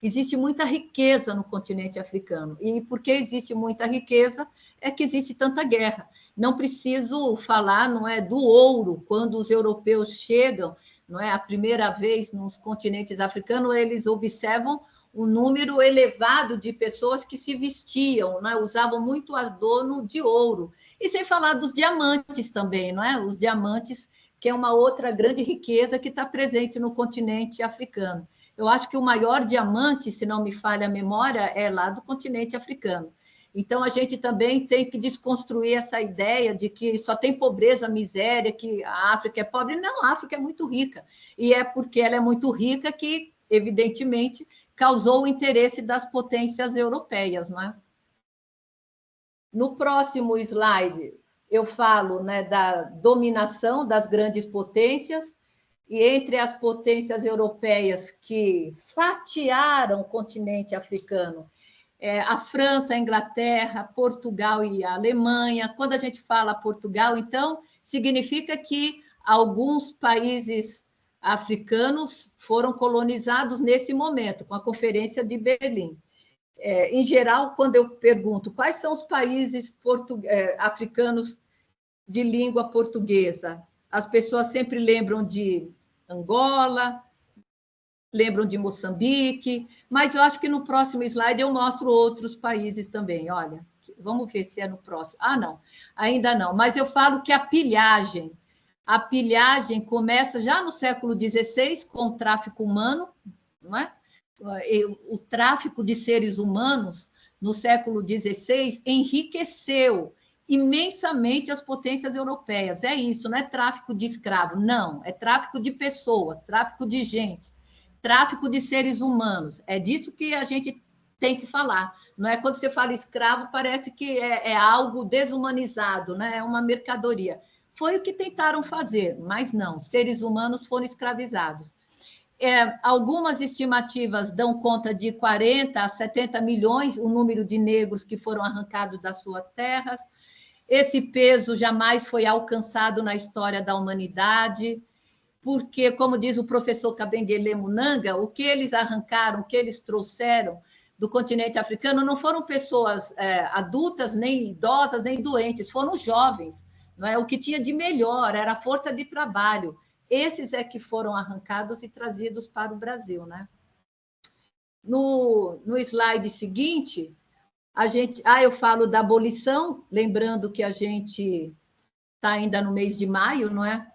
Existe muita riqueza no continente africano. E porque existe muita riqueza, é que existe tanta guerra. Não preciso falar, não é, do ouro. Quando os europeus chegam, não é, a primeira vez nos continentes africanos, eles observam um número elevado de pessoas que se vestiam, não é, usavam muito adorno de ouro. E sem falar dos diamantes também, não é? Os diamantes, que é uma outra grande riqueza que está presente no continente africano. Eu acho que o maior diamante, se não me falha a memória, é lá do continente africano. Então, a gente também tem que desconstruir essa ideia de que só tem pobreza, miséria, que a África é pobre. Não, a África é muito rica. E é porque ela é muito rica que, evidentemente, causou o interesse das potências europeias, não é? No próximo slide, eu falo, né, da dominação das grandes potências, e entre as potências europeias que fatiaram o continente africano, a França, a Inglaterra, Portugal e a Alemanha. Quando a gente fala Portugal, então, significa que alguns países africanos foram colonizados nesse momento, com a Conferência de Berlim. Em geral, quando eu pergunto quais são os países africanos de língua portuguesa, as pessoas sempre lembram de Angola, lembram de Moçambique, mas eu acho que no próximo slide eu mostro outros países também. Olha, vamos ver se é no próximo. Ah, não, ainda não. Mas eu falo que a pilhagem começa já no século XVI com o tráfico humano, não é? O tráfico de seres humanos no século XVI enriqueceu imensamente as potências europeias. É isso, não é tráfico de escravo, não, é tráfico de pessoas, tráfico de gente, tráfico de seres humanos. É disso que a gente tem que falar. Não é quando você fala escravo, parece que é algo desumanizado, né? É uma mercadoria. Foi o que tentaram fazer, mas não, seres humanos foram escravizados. Algumas estimativas dão conta de 40 a 70 milhões o número de negros que foram arrancados das suas terras. Esse peso jamais foi alcançado na história da humanidade, porque, como diz o professor Kabengele Munanga, o que eles arrancaram, o que eles trouxeram do continente africano não foram pessoas adultas, nem idosas, nem doentes, foram jovens. não é? O que tinha de melhor era a força de trabalho. Esses é que foram arrancados e trazidos para o Brasil, né? No slide seguinte, eu falo da abolição, lembrando que a gente está ainda no mês de maio, não é?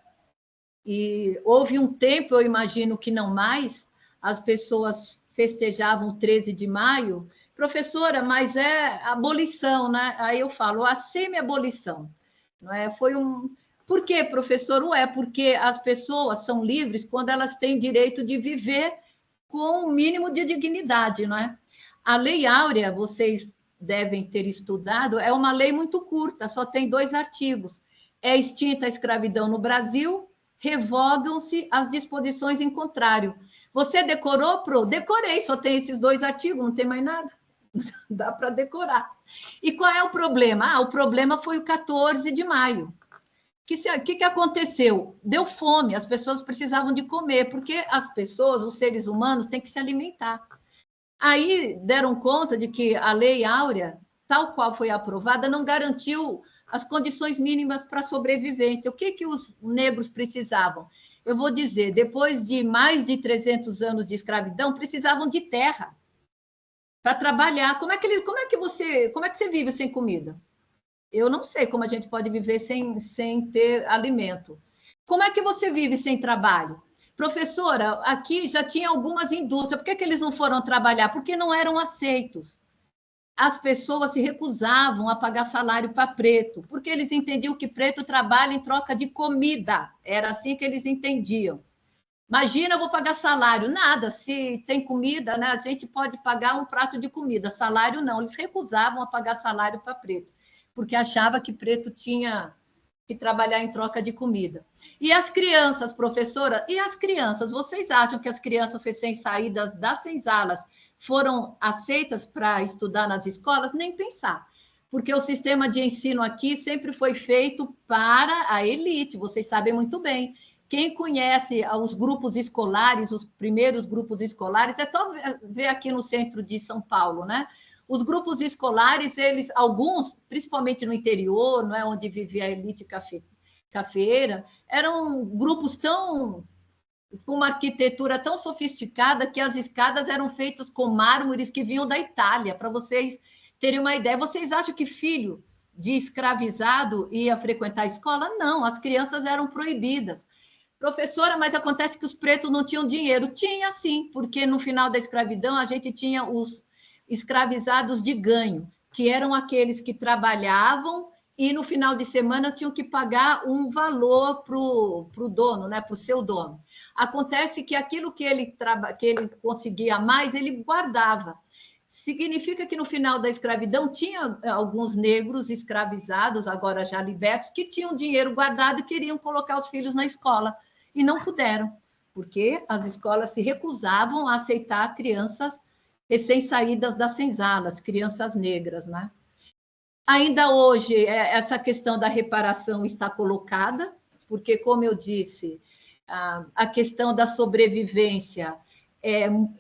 E houve um tempo, eu imagino que não mais, as pessoas festejavam 13 de maio. Professora, mas é abolição, né? Aí eu falo, a semi-abolição. Não é? Foi um... Por quê, professor? Porque as pessoas são livres quando elas têm direito de viver com um mínimo de dignidade, não é? A Lei Áurea, vocês devem ter estudado, é uma lei muito curta, só tem 2 artigos. É extinta a escravidão no Brasil, revogam-se as disposições em contrário. Você decorou, Pro? Decorei, só tem esses 2 artigos, não tem mais nada. Dá para decorar. E qual é o problema? O problema foi o 14 de maio. O que aconteceu? Deu fome, as pessoas precisavam de comer, porque as pessoas, os seres humanos, têm que se alimentar. Aí deram conta de que a Lei Áurea, tal qual foi aprovada, não garantiu as condições mínimas para a sobrevivência. O que os negros precisavam? Eu vou dizer, depois de mais de 300 anos de escravidão, precisavam de terra para trabalhar. Como é que você vive sem comida? Eu não sei como a gente pode viver sem ter alimento. Como é que você vive sem trabalho? Professora, aqui já tinha algumas indústrias, por que eles não foram trabalhar? Porque não eram aceitos. As pessoas se recusavam a pagar salário para preto, porque eles entendiam que preto trabalha em troca de comida. Era assim que eles entendiam. Imagina, eu vou pagar salário. Nada, se tem comida, né, a gente pode pagar um prato de comida, salário não. Eles recusavam a pagar salário para preto, porque achava que preto tinha que trabalhar em troca de comida. E as crianças, professora? E as crianças? Vocês acham que as crianças recém-saídas das senzalas foram aceitas para estudar nas escolas? Nem pensar. Porque o sistema de ensino aqui sempre foi feito para a elite, vocês sabem muito bem. Quem conhece os grupos escolares, os primeiros grupos escolares, é só ver aqui no centro de São Paulo, né? Os grupos escolares, alguns, principalmente no interior, não é, onde vivia a elite cafeeira, eram grupos com uma arquitetura tão sofisticada que as escadas eram feitas com mármores que vinham da Itália, para vocês terem uma ideia. Vocês acham que filho de escravizado ia frequentar a escola? Não, as crianças eram proibidas. Professora, mas acontece que os pretos não tinham dinheiro. Tinha sim, porque no final da escravidão a gente tinha os escravizados de ganho, que eram aqueles que trabalhavam e no final de semana tinham que pagar um valor para o dono, né, para o seu dono. Acontece que aquilo que ele conseguia mais, ele guardava. Significa que no final da escravidão tinha alguns negros escravizados, agora já libertos, que tinham dinheiro guardado e queriam colocar os filhos na escola e não puderam, porque as escolas se recusavam a aceitar crianças recém-saídas das senzalas, crianças negras, né? Ainda hoje, essa questão da reparação está colocada, porque, como eu disse, a questão da sobrevivência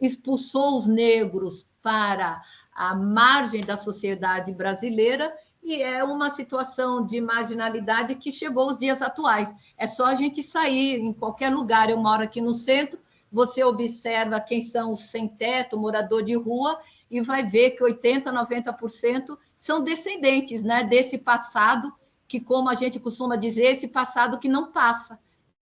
expulsou os negros para a margem da sociedade brasileira e é uma situação de marginalidade que chegou aos dias atuais. É só a gente sair em qualquer lugar. Eu moro aqui no centro, você observa quem são os sem-teto, morador de rua, e vai ver que 80%, 90% são descendentes, né, desse passado que, como a gente costuma dizer, esse passado que não passa,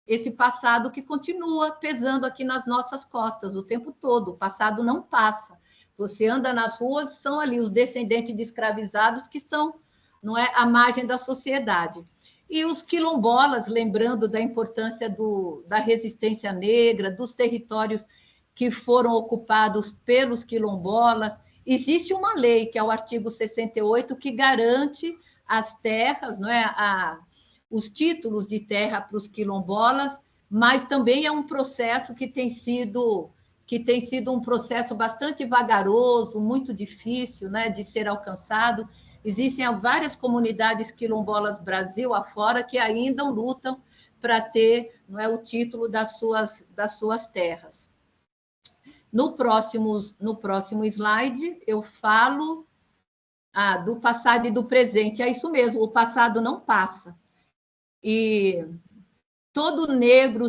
esse passado que continua pesando aqui nas nossas costas o tempo todo, o passado não passa. Você anda nas ruas, são ali os descendentes de escravizados que estão, não é, à margem da sociedade. E os quilombolas, lembrando da importância da resistência negra, dos territórios que foram ocupados pelos quilombolas. Existe uma lei, que é o artigo 68, que garante as terras, não é, os títulos de terra para os quilombolas, mas também é um processo que tem sido um processo bastante vagaroso, muito difícil, né, de ser alcançado. Existem várias comunidades quilombolas Brasil afora que ainda lutam para ter, não é, o título das suas terras. No próximo slide, eu falo do passado e do presente. É isso mesmo, o passado não passa. E todo negro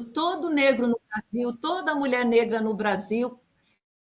no Brasil, toda mulher negra no Brasil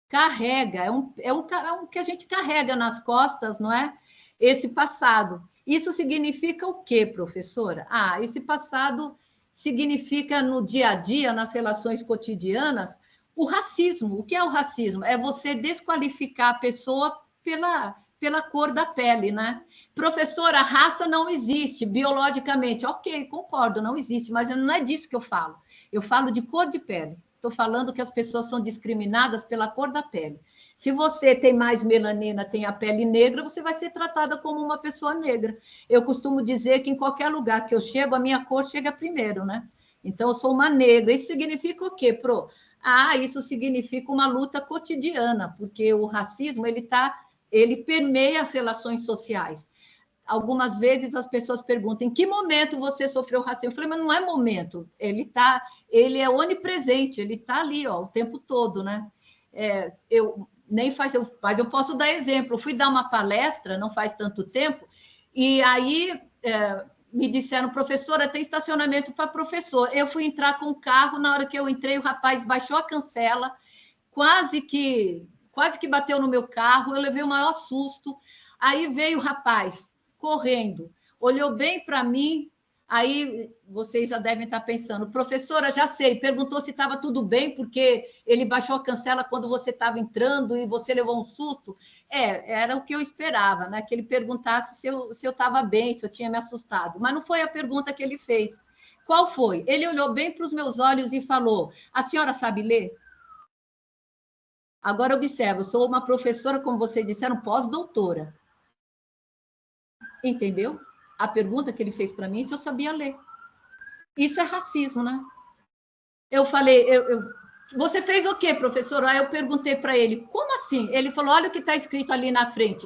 carrega, é um que a gente carrega nas costas, não é? Esse passado. Isso significa o quê, professora? Ah, esse passado significa no dia a dia, nas relações cotidianas, o racismo. O que é o racismo? É você desqualificar a pessoa pela cor da pele, né? Professora, a raça não existe biologicamente. Ok, concordo, não existe, mas não é disso que eu falo. Eu falo de cor de pele. Estou falando que as pessoas são discriminadas pela cor da pele. Se você tem mais melanina, tem a pele negra, você vai ser tratada como uma pessoa negra. Eu costumo dizer que em qualquer lugar que eu chego, a minha cor chega primeiro, né? Então, eu sou uma negra. Isso significa o quê, Pro? Ah, isso significa uma luta cotidiana, porque o racismo ele permeia as relações sociais. Algumas vezes as pessoas perguntam em que momento você sofreu racismo. Eu falei, mas não é momento, ele é onipresente, ele está ali, ó, o tempo todo, né? Mas eu posso dar exemplo. Eu fui dar uma palestra não faz tanto tempo, e aí me disseram, professora, tem estacionamento para professor. Eu fui entrar com o carro, na hora que eu entrei, o rapaz baixou a cancela, quase que bateu no meu carro, eu levei o maior susto. Aí veio o rapaz correndo, olhou bem para mim, aí vocês já devem estar pensando, professora, já sei, perguntou se estava tudo bem, porque ele baixou a cancela quando você estava entrando e você levou um susto. Era o que eu esperava, né? Que ele perguntasse se eu estava bem, se eu tinha me assustado. Mas não foi a pergunta que ele fez. Qual foi? Ele olhou bem para os meus olhos e falou, a senhora sabe ler? Agora, observa, eu sou uma professora, como vocês disseram, pós-doutora. Entendeu? A pergunta que ele fez para mim, se eu sabia ler. Isso é racismo, né? Eu falei, você fez o quê, professor? Aí eu perguntei para ele, como assim? Ele falou, olha o que está escrito ali na frente,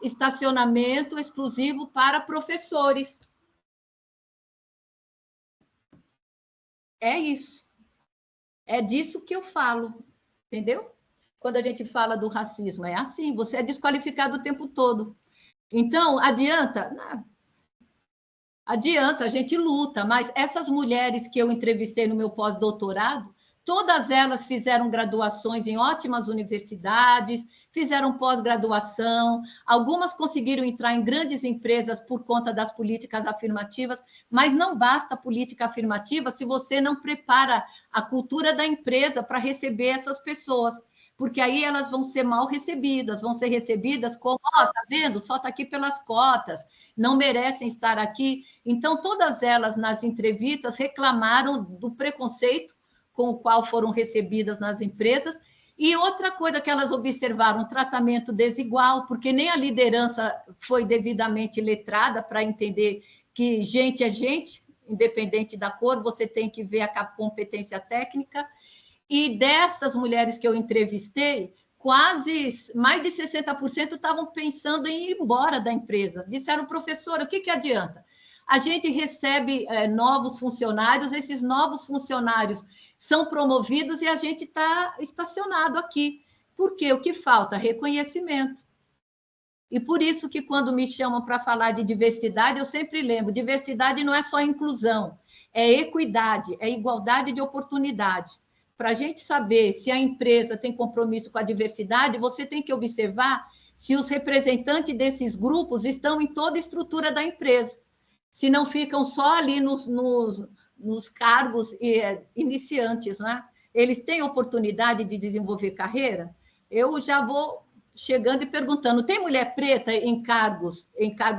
estacionamento exclusivo para professores. É isso. É disso que eu falo, entendeu? Quando a gente fala do racismo, é assim, você é desqualificado o tempo todo. Então, adianta? Adianta, a gente luta, mas essas mulheres que eu entrevistei no meu pós-doutorado, todas elas fizeram graduações em ótimas universidades, fizeram pós-graduação, algumas conseguiram entrar em grandes empresas por conta das políticas afirmativas, mas não basta política afirmativa se você não prepara a cultura da empresa para receber essas pessoas, porque aí elas vão ser mal recebidas, vão ser recebidas como, ó, tá vendo? Só está aqui pelas cotas, não merecem estar aqui. Então, todas elas, nas entrevistas, reclamaram do preconceito com o qual foram recebidas nas empresas. E outra coisa que elas observaram, um tratamento desigual, porque nem a liderança foi devidamente letrada para entender que gente é gente, independente da cor, você tem que ver a competência técnica. E dessas mulheres que eu entrevistei, quase mais de 60% estavam pensando em ir embora da empresa. Disseram, professora, o que adianta? A gente recebe novos funcionários, esses novos funcionários são promovidos e a gente está estacionado aqui. Por quê? O que falta? Reconhecimento. E por isso que quando me chamam para falar de diversidade, eu sempre lembro, diversidade não é só inclusão, é equidade, é igualdade de oportunidade. Para a gente saber se a empresa tem compromisso com a diversidade, você tem que observar se os representantes desses grupos estão em toda a estrutura da empresa, se não ficam só ali nos cargos iniciantes, né? Eles têm oportunidade de desenvolver carreira? Eu já vou chegando e perguntando, tem mulher preta em cargos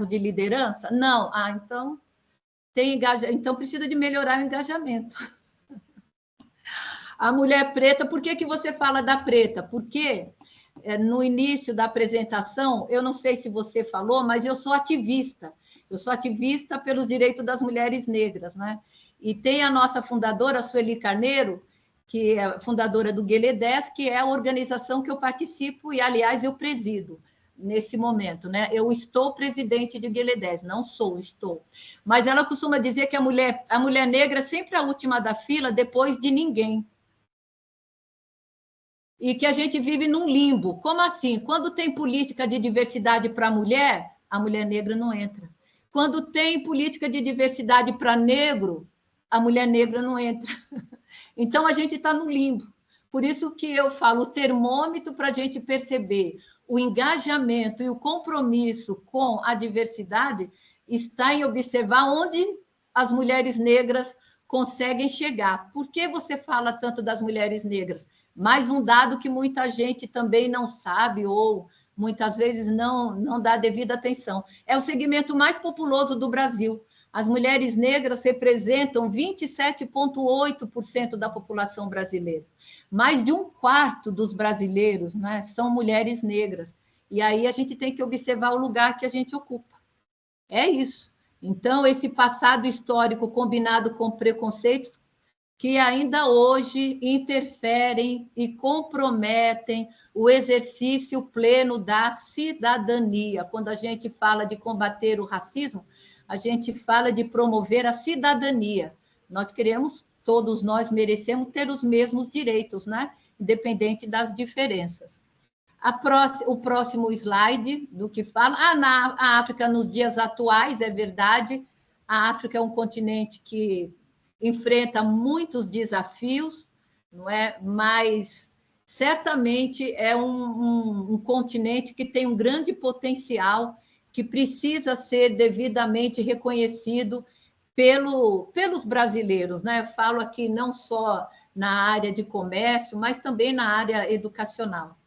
de liderança? Não. Ah, então então precisa de melhorar o engajamento. A mulher preta, por que você fala da preta? Porque no início da apresentação, eu não sei se você falou, mas eu sou ativista. Eu sou ativista pelos direitos das mulheres negras, né? E tem a nossa fundadora, a Sueli Carneiro, que é fundadora do Guelé-10, que é a organização que eu participo e, aliás, eu presido nesse momento, né? Eu estou presidente de Guelé-10, não sou, estou. Mas ela costuma dizer que a mulher negra é sempre a última da fila, depois de ninguém. E que a gente vive num limbo. Como assim? Quando tem política de diversidade para a mulher negra não entra. Quando tem política de diversidade para negro, a mulher negra não entra. Então, a gente está no limbo. Por isso que eu falo, o termômetro para a gente perceber o engajamento e o compromisso com a diversidade está em observar onde as mulheres negras conseguem chegar. Por que você fala tanto das mulheres negras? Mais um dado que muita gente também não sabe ou muitas vezes não dá devida atenção. É o segmento mais populoso do Brasil. As mulheres negras representam 27,8% da população brasileira. Mais de um quarto dos brasileiros, né, são mulheres negras. E aí a gente tem que observar o lugar que a gente ocupa. É isso. Então, esse passado histórico combinado com preconceitos que ainda hoje interferem e comprometem o exercício pleno da cidadania. Quando a gente fala de combater o racismo, a gente fala de promover a cidadania. Nós queremos, todos nós merecemos ter os mesmos direitos, né? Independente das diferenças. O próximo slide do que fala. Na África, nos dias atuais, é verdade, a África é um continente que enfrenta muitos desafios, não é? Mas certamente é um continente que tem um grande potencial, que precisa ser devidamente reconhecido pelos brasileiros, né? Falo aqui não só na área de comércio, mas também na área educacional.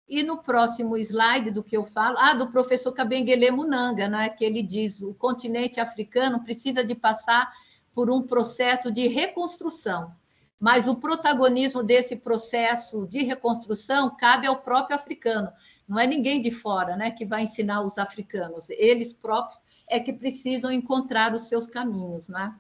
E no próximo slide do que eu falo, do professor Kabengele Munanga, né? Que ele diz: o continente africano precisa de passar por um processo de reconstrução, mas o protagonismo desse processo de reconstrução cabe ao próprio africano, não é ninguém de fora, né, que vai ensinar os africanos, eles próprios é que precisam encontrar os seus caminhos, né,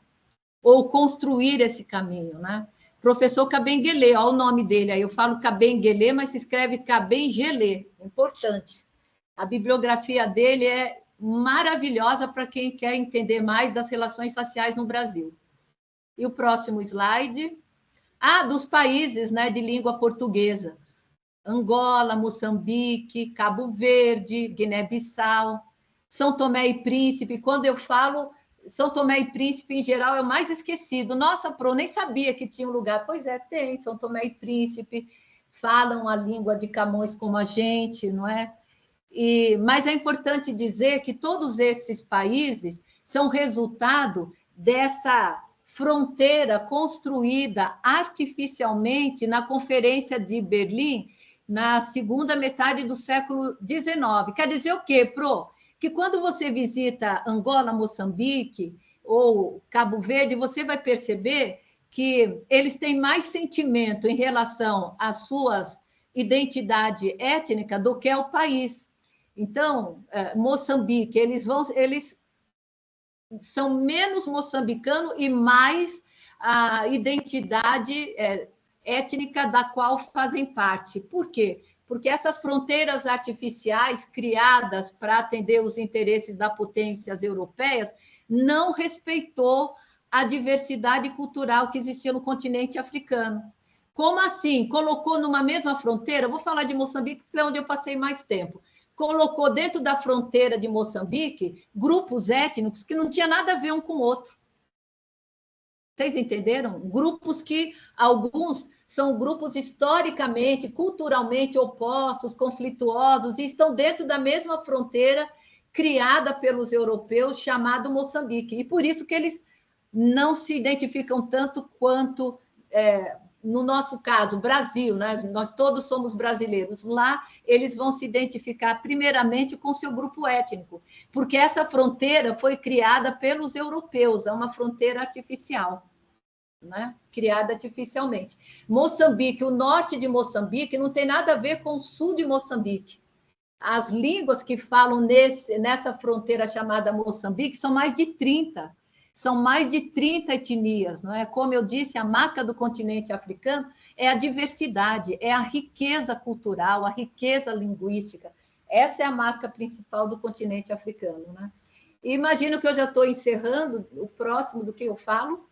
ou construir esse caminho, né. Professor Kabengele, olha o nome dele, aí eu falo Kabengele, mas se escreve Kabengele, importante. A bibliografia dele é maravilhosa para quem quer entender mais das relações raciais no Brasil. E o próximo slide. Dos países, né, de língua portuguesa. Angola, Moçambique, Cabo Verde, Guiné-Bissau, São Tomé e Príncipe. Quando eu falo São Tomé e Príncipe, em geral, é o mais esquecido. Nossa, Pro, nem sabia que tinha um lugar. Pois é, tem. São Tomé e Príncipe falam a língua de Camões como a gente, não é? Mas é importante dizer que todos esses países são resultado dessa fronteira construída artificialmente na Conferência de Berlim, na segunda metade do século XIX. Quer dizer o quê, Pro? Que quando você visita Angola, Moçambique ou Cabo Verde, você vai perceber que eles têm mais sentimento em relação às suas identidade étnica do que ao país. Então, Moçambique, eles são menos moçambicanos e mais a identidade étnica da qual fazem parte. Por quê? Porque essas fronteiras artificiais criadas para atender os interesses das potências europeias não respeitou a diversidade cultural que existia no continente africano. Como assim? Colocou numa mesma fronteira, vou falar de Moçambique, que é onde eu passei mais tempo, colocou dentro da fronteira de Moçambique grupos étnicos que não tinham nada a ver um com o outro. Vocês entenderam? Grupos que alguns são grupos historicamente, culturalmente opostos, conflituosos, e estão dentro da mesma fronteira criada pelos europeus, chamado Moçambique. E por isso que eles não se identificam tanto quanto... no nosso caso, Brasil, né? Nós todos somos brasileiros. Lá, eles vão se identificar primeiramente com seu grupo étnico, porque essa fronteira foi criada pelos europeus, é uma fronteira artificial, né? Criada artificialmente. Moçambique, o norte de Moçambique, não tem nada a ver com o sul de Moçambique. As línguas que falam nessa fronteira chamada Moçambique são mais de 30. São mais de 30 etnias, não é? Como eu disse, a marca do continente africano é a diversidade, é a riqueza cultural, a riqueza linguística. Essa é a marca principal do continente africano, né? E imagino que eu já estou encerrando o próximo do que eu falo.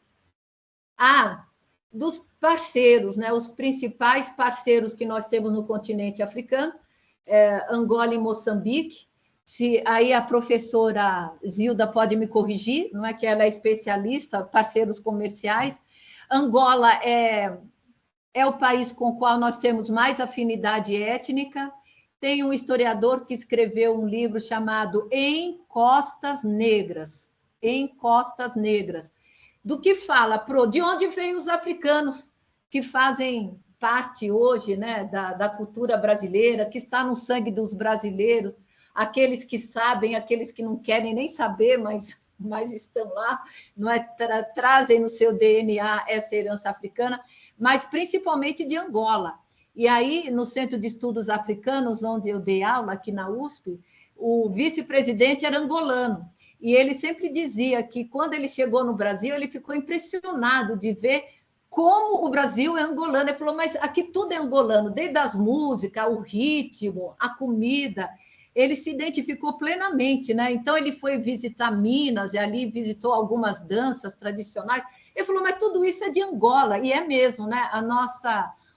Dos parceiros, né? Os principais parceiros que nós temos no continente africano, Angola e Moçambique. Se aí a professora Zilda pode me corrigir, não é que ela é especialista, parceiros comerciais. Angola é o país com o qual nós temos mais afinidade étnica. Tem um historiador que escreveu um livro chamado Em Costas Negras. Em Costas Negras. Do que fala? De onde veio os africanos que fazem parte hoje, né, da cultura brasileira, que está no sangue dos brasileiros, aqueles que sabem, aqueles que não querem nem saber, mas estão lá, não é? Trazem no seu DNA essa herança africana, mas principalmente de Angola. E aí, no Centro de Estudos Africanos, onde eu dei aula, aqui na USP, o vice-presidente era angolano. E ele sempre dizia que, quando ele chegou no Brasil, ele ficou impressionado de ver como o Brasil é angolano. Ele falou, mas aqui tudo é angolano, desde as músicas, o ritmo, a comida. Ele se identificou plenamente, né? Então, ele foi visitar Minas, e ali visitou algumas danças tradicionais. Ele falou, mas tudo isso é de Angola, e é mesmo, né?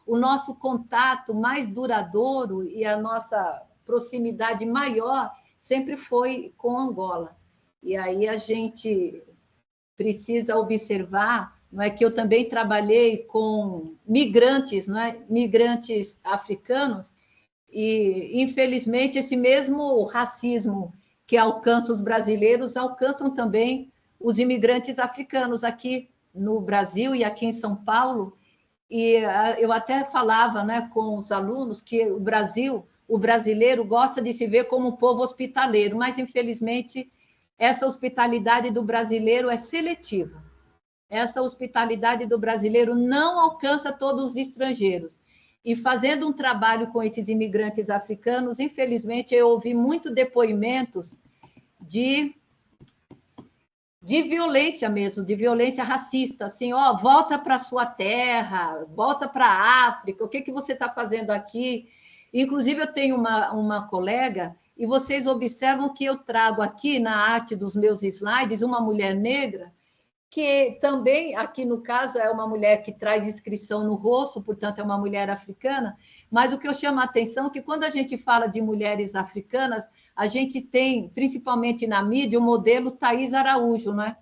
O nosso contato mais duradouro e a nossa proximidade maior sempre foi com Angola. E aí a gente precisa observar, não é, que eu também trabalhei com migrantes, não é? Migrantes africanos, e infelizmente esse mesmo racismo que alcança os brasileiros alcançam também os imigrantes africanos aqui no Brasil e aqui em São Paulo. E eu até falava, né, com os alunos que o brasileiro gosta de se ver como um povo hospitaleiro, mas infelizmente essa hospitalidade do brasileiro é seletiva. Essa hospitalidade do brasileiro não alcança todos os estrangeiros. E fazendo um trabalho com esses imigrantes africanos, infelizmente eu ouvi muito depoimentos de violência mesmo, de violência racista, assim, ó, volta para sua terra, volta para a África, o que você está fazendo aqui? Inclusive, eu tenho uma colega, e vocês observam que eu trago aqui na arte dos meus slides uma mulher negra, que também, aqui no caso, é uma mulher que traz inscrição no rosto, portanto, é uma mulher africana, mas o que eu chamo a atenção é que, quando a gente fala de mulheres africanas, a gente tem, principalmente na mídia, o modelo Thaís Araújo, né?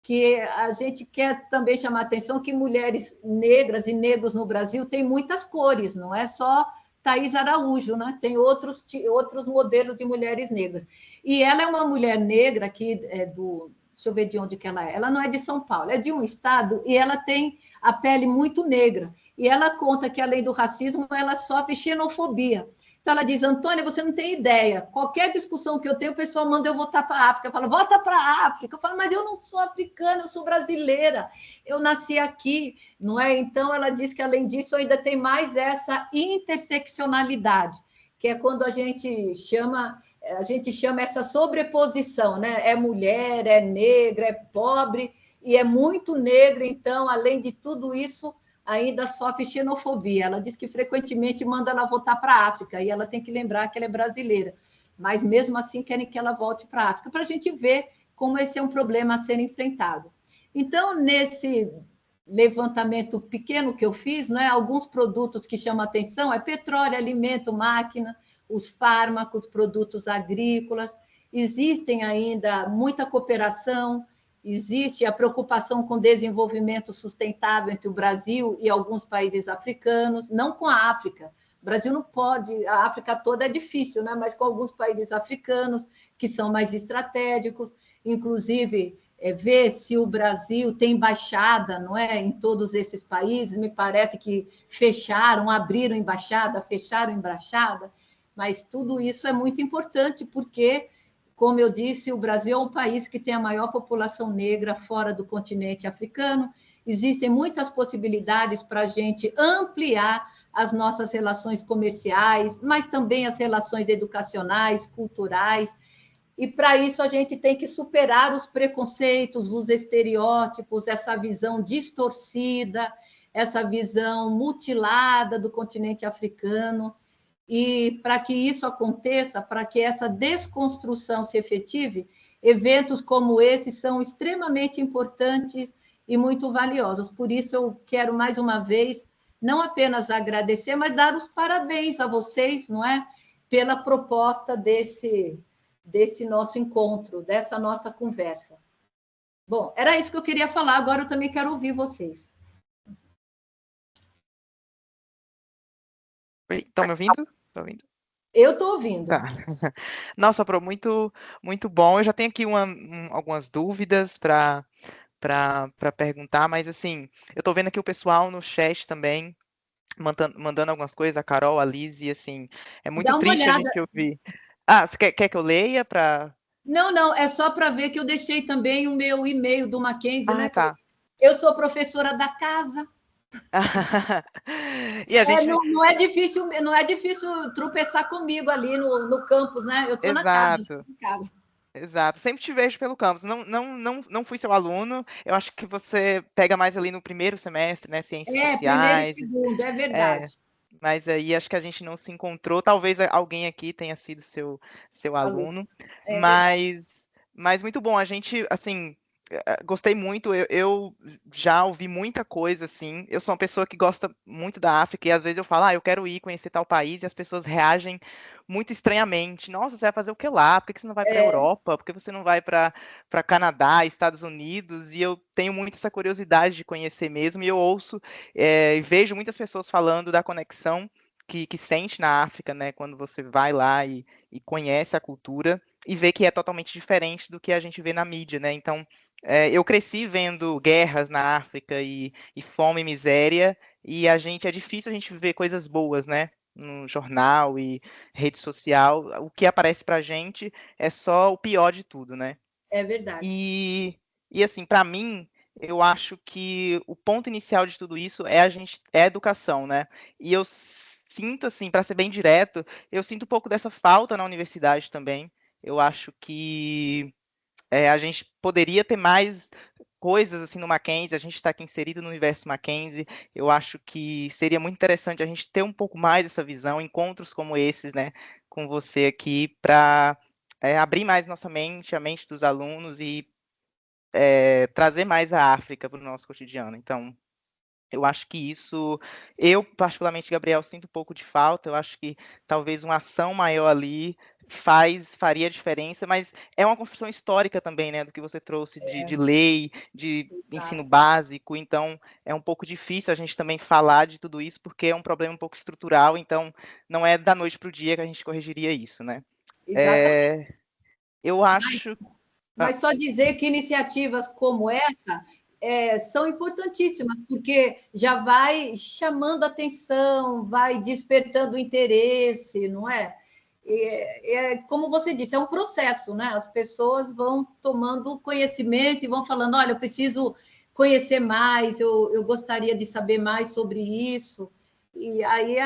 Que a gente quer também chamar a atenção que mulheres negras e negros no Brasil têm muitas cores, não é só Thaís Araújo, né? Tem outros modelos de mulheres negras. E ela é uma mulher negra que é deixa eu ver de onde que ela é. Ela não é de São Paulo, é de um estado, e ela tem a pele muito negra. E ela conta que, além do racismo, ela sofre xenofobia. Então, ela diz, Antônia, você não tem ideia. Qualquer discussão que eu tenho, o pessoal manda eu voltar para a África. Fala, volta para a África. Eu falo, mas eu não sou africana, eu sou brasileira. Eu nasci aqui, não é? Então, ela diz que, além disso, ainda tem mais essa interseccionalidade, que é quando a gente chama essa sobreposição, né? É mulher, é negra, é pobre e é muito negra, então, além de tudo isso, ainda sofre xenofobia. Ela diz que frequentemente manda ela voltar para a África, e ela tem que lembrar que ela é brasileira, mas mesmo assim querem que ela volte para a África, para a gente ver como esse é um problema a ser enfrentado. Então, nesse levantamento pequeno que eu fiz, né, alguns produtos que chamam a atenção é petróleo, alimento, máquina, os fármacos, produtos agrícolas. Existem ainda muita cooperação, existe a preocupação com o desenvolvimento sustentável entre o Brasil e alguns países africanos, não com a África. O Brasil não pode, a África toda é difícil, né? Mas com alguns países africanos que são mais estratégicos, inclusive ver se o Brasil tem embaixada, não é, em todos esses países. Me parece que abriram embaixada, fecharam embaixada. Mas tudo isso é muito importante, porque, como eu disse, o Brasil é um país que tem a maior população negra fora do continente africano. Existem muitas possibilidades para a gente ampliar as nossas relações comerciais, mas também as relações educacionais, culturais. E, para isso, a gente tem que superar os preconceitos, os estereótipos, essa visão distorcida, essa visão mutilada do continente africano. E, para que isso aconteça, para que essa desconstrução se efetive, eventos como esse são extremamente importantes e muito valiosos. Por isso, eu quero, mais uma vez, não apenas agradecer, mas dar os parabéns a vocês, não é? Pela proposta desse nosso encontro, dessa nossa conversa. Bom, era isso que eu queria falar, agora eu também quero ouvir vocês. Estão me ouvindo? Estão ouvindo? Eu estou ouvindo. Tá. Nossa, Pro, muito, muito bom. Eu já tenho aqui algumas dúvidas para perguntar, mas assim, eu estou vendo aqui o pessoal no chat também mandando algumas coisas, a Carol, a Liz, e assim, é muito Dá uma triste a olhada. gente ouvir. Ah, você quer que eu leia para. Não, é só para ver que eu deixei também o meu e-mail do Mackenzie, Ah, né? tá. Eu sou professora da casa. E a gente. Não é difícil tropeçar comigo ali no campus, né? Eu estou na casa, Exato. estou em casa. Exato, sempre te vejo pelo campus. Não fui seu aluno. Eu acho que você pega mais ali no primeiro semestre, né? Ciências Primeiro e sociais. segundo, é É, verdade. mas aí acho que a gente não se encontrou. Talvez alguém aqui tenha sido seu Alô, aluno, é verdade. mas muito bom. A gente, assim, gostei muito. Eu já ouvi muita coisa, assim. Eu sou uma pessoa que gosta muito da África e às vezes eu falo, eu quero ir conhecer tal país e as pessoas reagem muito estranhamente. Nossa, você vai fazer o que lá? Por que você não vai para a Europa? Por que você não vai para Canadá, Estados Unidos? E eu tenho muito essa curiosidade de conhecer mesmo. E eu ouço e vejo muitas pessoas falando da conexão que sente na África, né? Quando você vai lá e conhece a cultura e vê que é totalmente diferente do que a gente vê na mídia, né? Então, eu cresci vendo guerras na África e fome e miséria, e é difícil a gente ver coisas boas, né? No jornal e rede social, o que aparece pra gente é só o pior de tudo, né? É verdade. E assim, para mim, eu acho que o ponto inicial de tudo isso é a educação, né? E eu sinto, assim, para ser bem direto, eu sinto um pouco dessa falta na universidade também. Eu acho que a gente poderia ter mais coisas assim no Mackenzie, a gente está aqui inserido no universo Mackenzie, eu acho que seria muito interessante a gente ter um pouco mais essa visão, encontros como esses, né, com você aqui, para abrir mais nossa mente, a mente dos alunos e trazer mais a África para o nosso cotidiano. Então, eu acho que isso, eu particularmente, Gabriel, sinto um pouco de falta. Eu acho que talvez uma ação maior ali faria diferença, mas é uma construção histórica também, né, do que você trouxe de lei, de ensino Exato. básico. Então, é um pouco difícil a gente também falar de tudo isso, porque é um problema um pouco estrutural. Então, não é da noite para o dia que a gente corrigiria isso, né? Exatamente. Eu acho. Mas só dizer que iniciativas como essa são importantíssimas, porque já vai chamando atenção, vai despertando interesse, não é? Como você disse, é um processo, né? As pessoas vão tomando conhecimento e vão falando: olha, eu preciso conhecer mais, eu gostaria de saber mais sobre isso. E aí,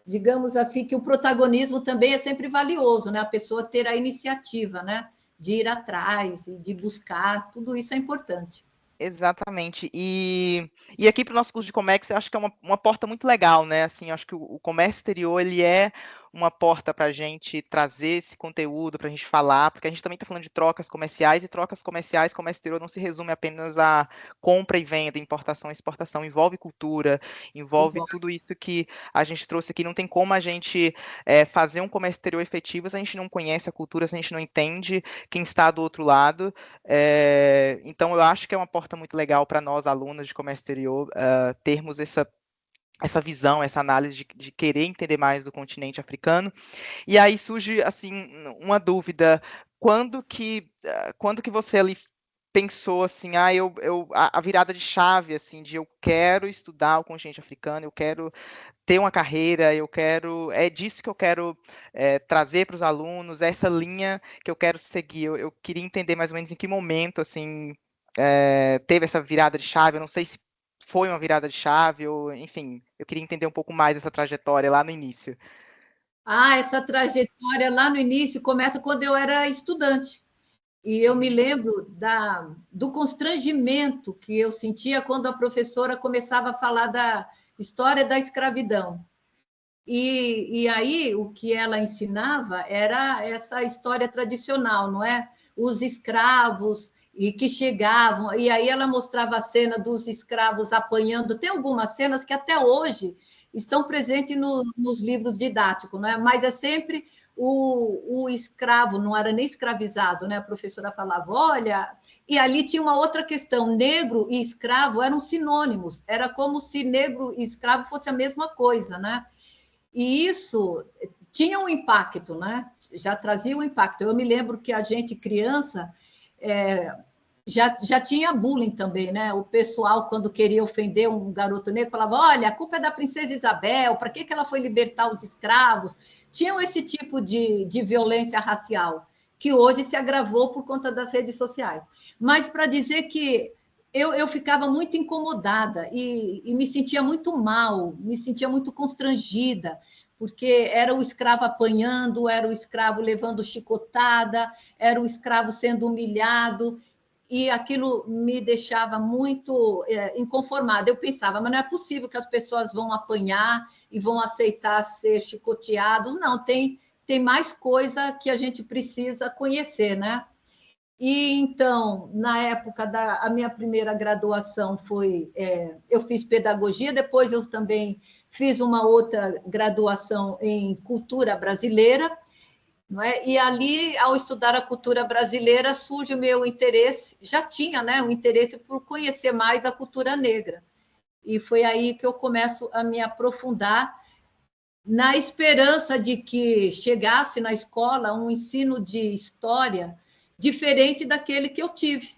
digamos assim, que o protagonismo também é sempre valioso, né? A pessoa ter a iniciativa, né? De ir atrás e de buscar, tudo isso é importante. Exatamente. E aqui para o nosso curso de Comex, eu acho que é uma porta muito legal, né? Assim, eu acho que o comércio exterior, ele é uma porta para a gente trazer esse conteúdo, para a gente falar, porque a gente também está falando de trocas comerciais, e trocas comerciais, comércio exterior não se resume apenas a compra e venda, importação e exportação, envolve cultura, envolve tudo isso que a gente trouxe aqui. Não tem como a gente fazer um comércio exterior efetivo se a gente não conhece a cultura, se a gente não entende quem está do outro lado. Então, eu acho que é uma porta muito legal para nós, alunos de comércio exterior, termos essa visão, essa análise de querer entender mais do continente africano. E aí surge assim uma dúvida: quando que você ali pensou assim, a virada de chave assim de eu quero estudar o continente africano, eu quero ter uma carreira, é disso que eu quero trazer para os alunos, essa linha que eu quero seguir. Eu queria entender mais ou menos em que momento assim teve essa virada de chave. Eu não sei se foi uma virada de chave ou, enfim, eu queria entender um pouco mais essa trajetória lá no início. Essa trajetória lá no início começa quando eu era estudante. E eu me Uhum. lembro do constrangimento que eu sentia quando a professora começava a falar da história da escravidão. E aí o que ela ensinava era essa história tradicional, não é? Os escravos e que chegavam, e aí ela mostrava a cena dos escravos apanhando. Tem algumas cenas que até hoje estão presentes nos livros didáticos, não é? Mas é sempre o escravo não era nem escravizado, né? A professora falava, olha... E ali tinha uma outra questão, negro e escravo eram sinônimos, era como se negro e escravo fosse a mesma coisa, né? E isso tinha um impacto, né? Já trazia um impacto. Eu me lembro que a gente, criança, já tinha bullying também, né? O pessoal, quando queria ofender um garoto negro, falava: olha, a culpa é da princesa Isabel, para que ela foi libertar os escravos? Tinham esse tipo de violência racial, que hoje se agravou por conta das redes sociais. Mas para dizer que eu ficava muito incomodada e me sentia muito mal, me sentia muito constrangida, porque era o escravo apanhando, era o escravo levando chicotada, era o escravo sendo humilhado, e aquilo me deixava muito inconformada. Eu pensava, mas não é possível que as pessoas vão apanhar e vão aceitar ser chicoteados. Não, tem mais coisa que a gente precisa conhecer, né? E então, na época da minha primeira graduação eu fiz pedagogia, depois eu também fiz uma outra graduação em cultura brasileira, não é? E ali, ao estudar a cultura brasileira, surge o meu interesse, já tinha, né, um interesse por conhecer mais a cultura negra. E foi aí que eu começo a me aprofundar, na esperança de que chegasse na escola um ensino de história diferente daquele que eu tive.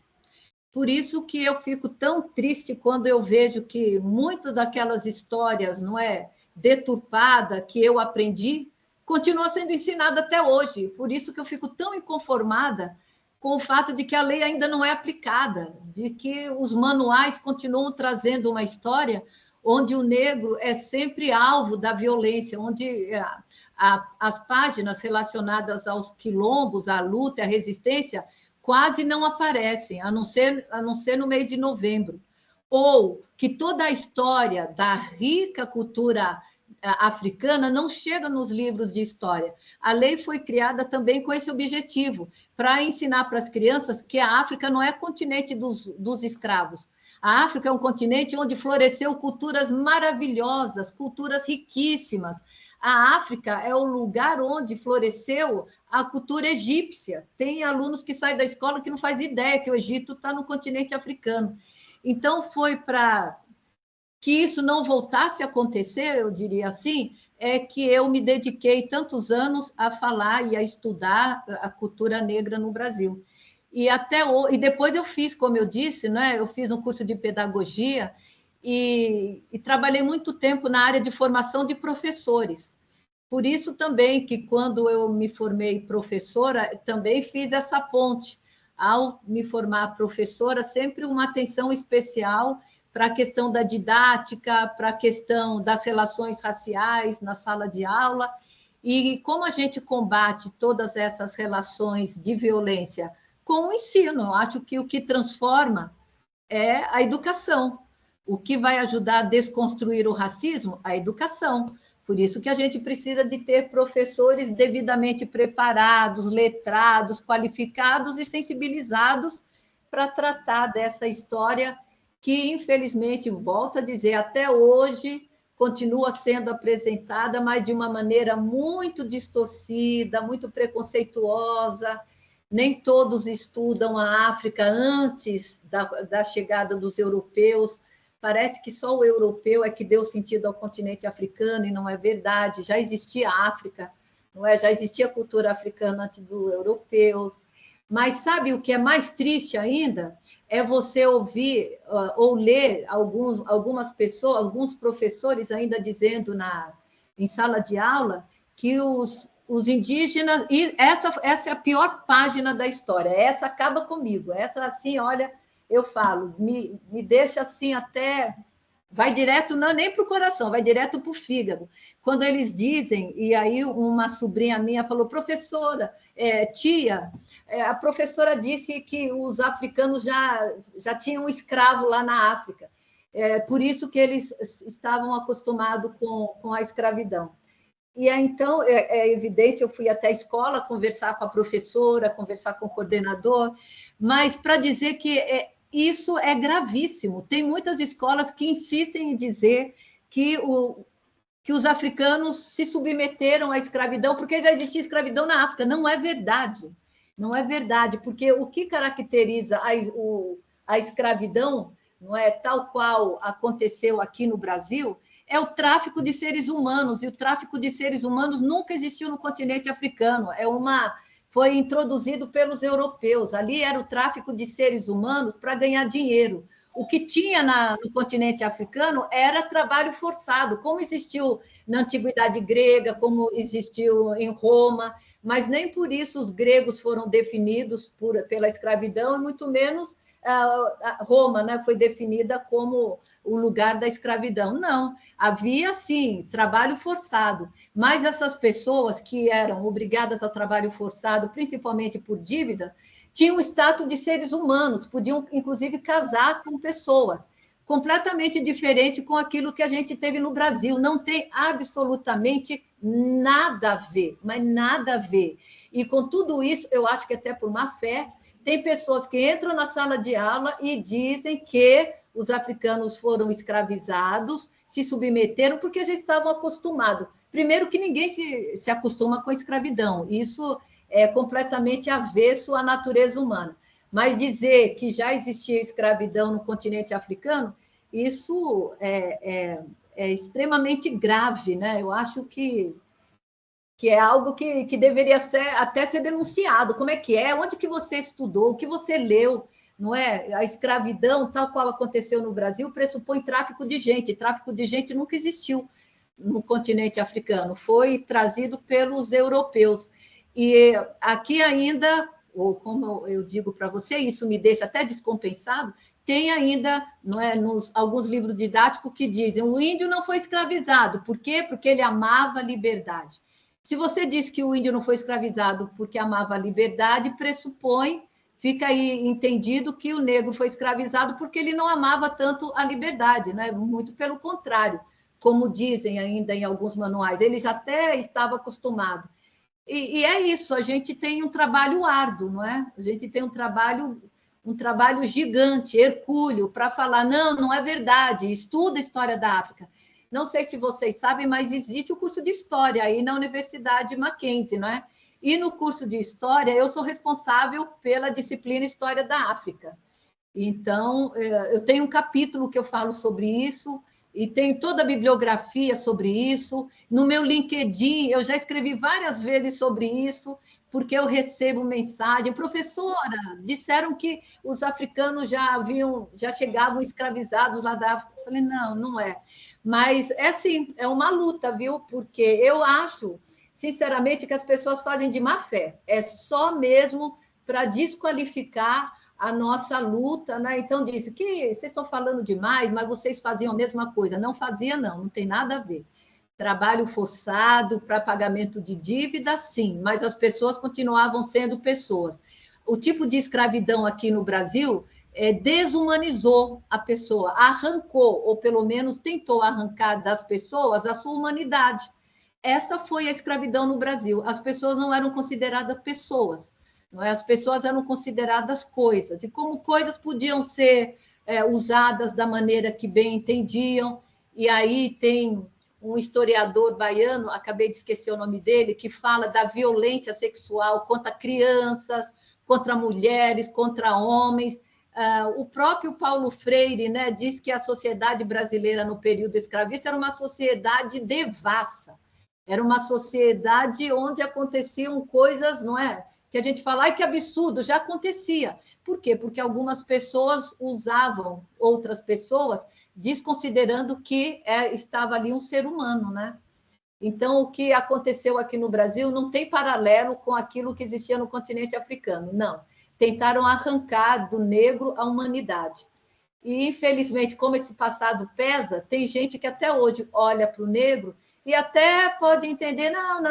Por isso que eu fico tão triste quando eu vejo que muitas daquelas histórias, não é, deturpada, que eu aprendi, continua sendo ensinada até hoje. Por isso que eu fico tão inconformada com o fato de que a lei ainda não é aplicada, de que os manuais continuam trazendo uma história onde o negro é sempre alvo da violência, onde as páginas relacionadas aos quilombos, à luta, à resistência, quase não aparecem, a não ser no mês de novembro. Ou que toda a história da rica cultura africana não chega nos livros de história. A lei foi criada também com esse objetivo, para ensinar para as crianças que a África não é continente dos escravos. A África é um continente onde floresceu culturas maravilhosas, culturas riquíssimas. A África é o lugar onde floresceu a cultura egípcia. Tem alunos que saem da escola que não faz ideia que o Egito está no continente africano. Então, foi para que isso não voltasse a acontecer, eu diria assim, é que eu me dediquei tantos anos a falar e a estudar a cultura negra no Brasil. E depois eu fiz, como eu disse, né, eu fiz um curso de pedagogia e trabalhei muito tempo na área de formação de professores. Por isso também que quando eu me formei professora, também fiz essa ponte. Ao me formar professora, sempre uma atenção especial para a questão da didática, para a questão das relações raciais na sala de aula, e como a gente combate todas essas relações de violência com o ensino. Eu acho que o que transforma é a educação. O que vai ajudar a desconstruir o racismo? A educação. Por isso que a gente precisa de ter professores devidamente preparados, letrados, qualificados e sensibilizados para tratar dessa história que, infelizmente, volto a dizer, até hoje continua sendo apresentada, mas de uma maneira muito distorcida, muito preconceituosa. Nem todos estudam a África antes da chegada dos europeus. Parece que só o europeu é que deu sentido ao continente africano, e não é verdade. Já existia a África, não é? Já existia a cultura africana antes do europeu. Mas sabe o que é mais triste ainda? É você ouvir ou ler algumas pessoas, alguns professores ainda dizendo em sala de aula que os indígenas... E essa é a pior página da história. Essa acaba comigo. Essa, assim, olha, eu falo, me deixa assim até... Vai direto, não nem para o coração, vai direto para o fígado. Quando eles dizem, e aí uma sobrinha minha falou, professora, tia, a professora disse que os africanos já tinham um escravo lá na África, por isso que eles estavam acostumados com a escravidão. E aí, então, é evidente, eu fui até a escola conversar com a professora, conversar com o coordenador, mas para dizer que isso é gravíssimo. Tem muitas escolas que insistem em dizer que que os africanos se submeteram à escravidão porque já existia escravidão na África. Não é verdade. Não é verdade, porque o que caracteriza a escravidão, não é tal qual aconteceu aqui no Brasil, é o tráfico de seres humanos, e o tráfico de seres humanos nunca existiu no continente africano. Foi introduzido pelos europeus. Ali era o tráfico de seres humanos para ganhar dinheiro. O que tinha no continente africano era trabalho forçado, como existiu na antiguidade grega, como existiu em Roma, mas nem por isso os gregos foram definidos pela escravidão, e muito menos Roma, né, foi definida como o lugar da escravidão. Não, havia, sim, trabalho forçado, mas essas pessoas que eram obrigadas ao trabalho forçado, principalmente por dívidas, tinham o status de seres humanos, podiam, inclusive, casar com pessoas, completamente diferente com aquilo que a gente teve no Brasil. Não tem absolutamente nada a ver, mas nada a ver. E com tudo isso, eu acho que até por má fé, tem pessoas que entram na sala de aula e dizem que os africanos foram escravizados, se submeteram porque já estavam acostumados. Primeiro que ninguém se acostuma com a escravidão, isso é completamente avesso à natureza humana. Mas dizer que já existia escravidão no continente africano, isso é extremamente grave, né? Eu acho que é algo que deveria até ser denunciado. Como é que é? Onde que você estudou? O que você leu? Não é? A escravidão, tal qual aconteceu no Brasil, pressupõe tráfico de gente. Tráfico de gente nunca existiu no continente africano. Foi trazido pelos europeus. E aqui ainda, ou como eu digo para você, isso me deixa até descompensado, tem ainda, não é, alguns livros didáticos que dizem o índio não foi escravizado. Por quê? Porque ele amava a liberdade. Se você diz que o índio não foi escravizado porque amava a liberdade, pressupõe, fica aí entendido que o negro foi escravizado porque ele não amava tanto a liberdade, né? Muito pelo contrário, como dizem ainda em alguns manuais, ele já até estava acostumado. E é isso, a gente tem um trabalho árduo, não é? A gente tem um trabalho gigante, hercúleo, para falar, não é verdade, estuda a história da África. Não sei se vocês sabem, mas existe o curso de História aí na Universidade Mackenzie, não é? E no curso de História, eu sou responsável pela disciplina História da África. Então, eu tenho um capítulo que eu falo sobre isso, e tenho toda a bibliografia sobre isso. No meu LinkedIn, eu já escrevi várias vezes sobre isso, porque eu recebo mensagem, professora, disseram que os africanos já chegavam escravizados lá da África. Eu falei, não é. Mas é sim, é uma luta, viu? Porque eu acho, sinceramente, que as pessoas fazem de má fé. É só mesmo para desqualificar a nossa luta, né? Então disse que vocês estão falando demais, mas vocês faziam a mesma coisa. Não fazia, não tem nada a ver. Trabalho forçado para pagamento de dívida, sim, mas as pessoas continuavam sendo pessoas. O tipo de escravidão aqui no Brasil desumanizou a pessoa, arrancou, ou pelo menos tentou arrancar das pessoas a sua humanidade. Essa foi a escravidão no Brasil. As pessoas não eram consideradas pessoas, não é? As pessoas eram consideradas coisas, e como coisas podiam ser usadas da maneira que bem entendiam. E aí tem um historiador baiano, acabei de esquecer o nome dele, que fala da violência sexual contra crianças, contra mulheres, contra homens. O próprio Paulo Freire, né, diz que a sociedade brasileira no período escravista era uma sociedade devassa, era uma sociedade onde aconteciam coisas, não é? Que a gente fala, ai, que absurdo, já acontecia. Por quê? Porque algumas pessoas usavam outras pessoas desconsiderando que estava ali um ser humano, né? Então, o que aconteceu aqui no Brasil não tem paralelo com aquilo que existia no continente africano, não. Tentaram arrancar do negro a humanidade. E, infelizmente, como esse passado pesa, tem gente que até hoje olha para o negro e até pode entender, não,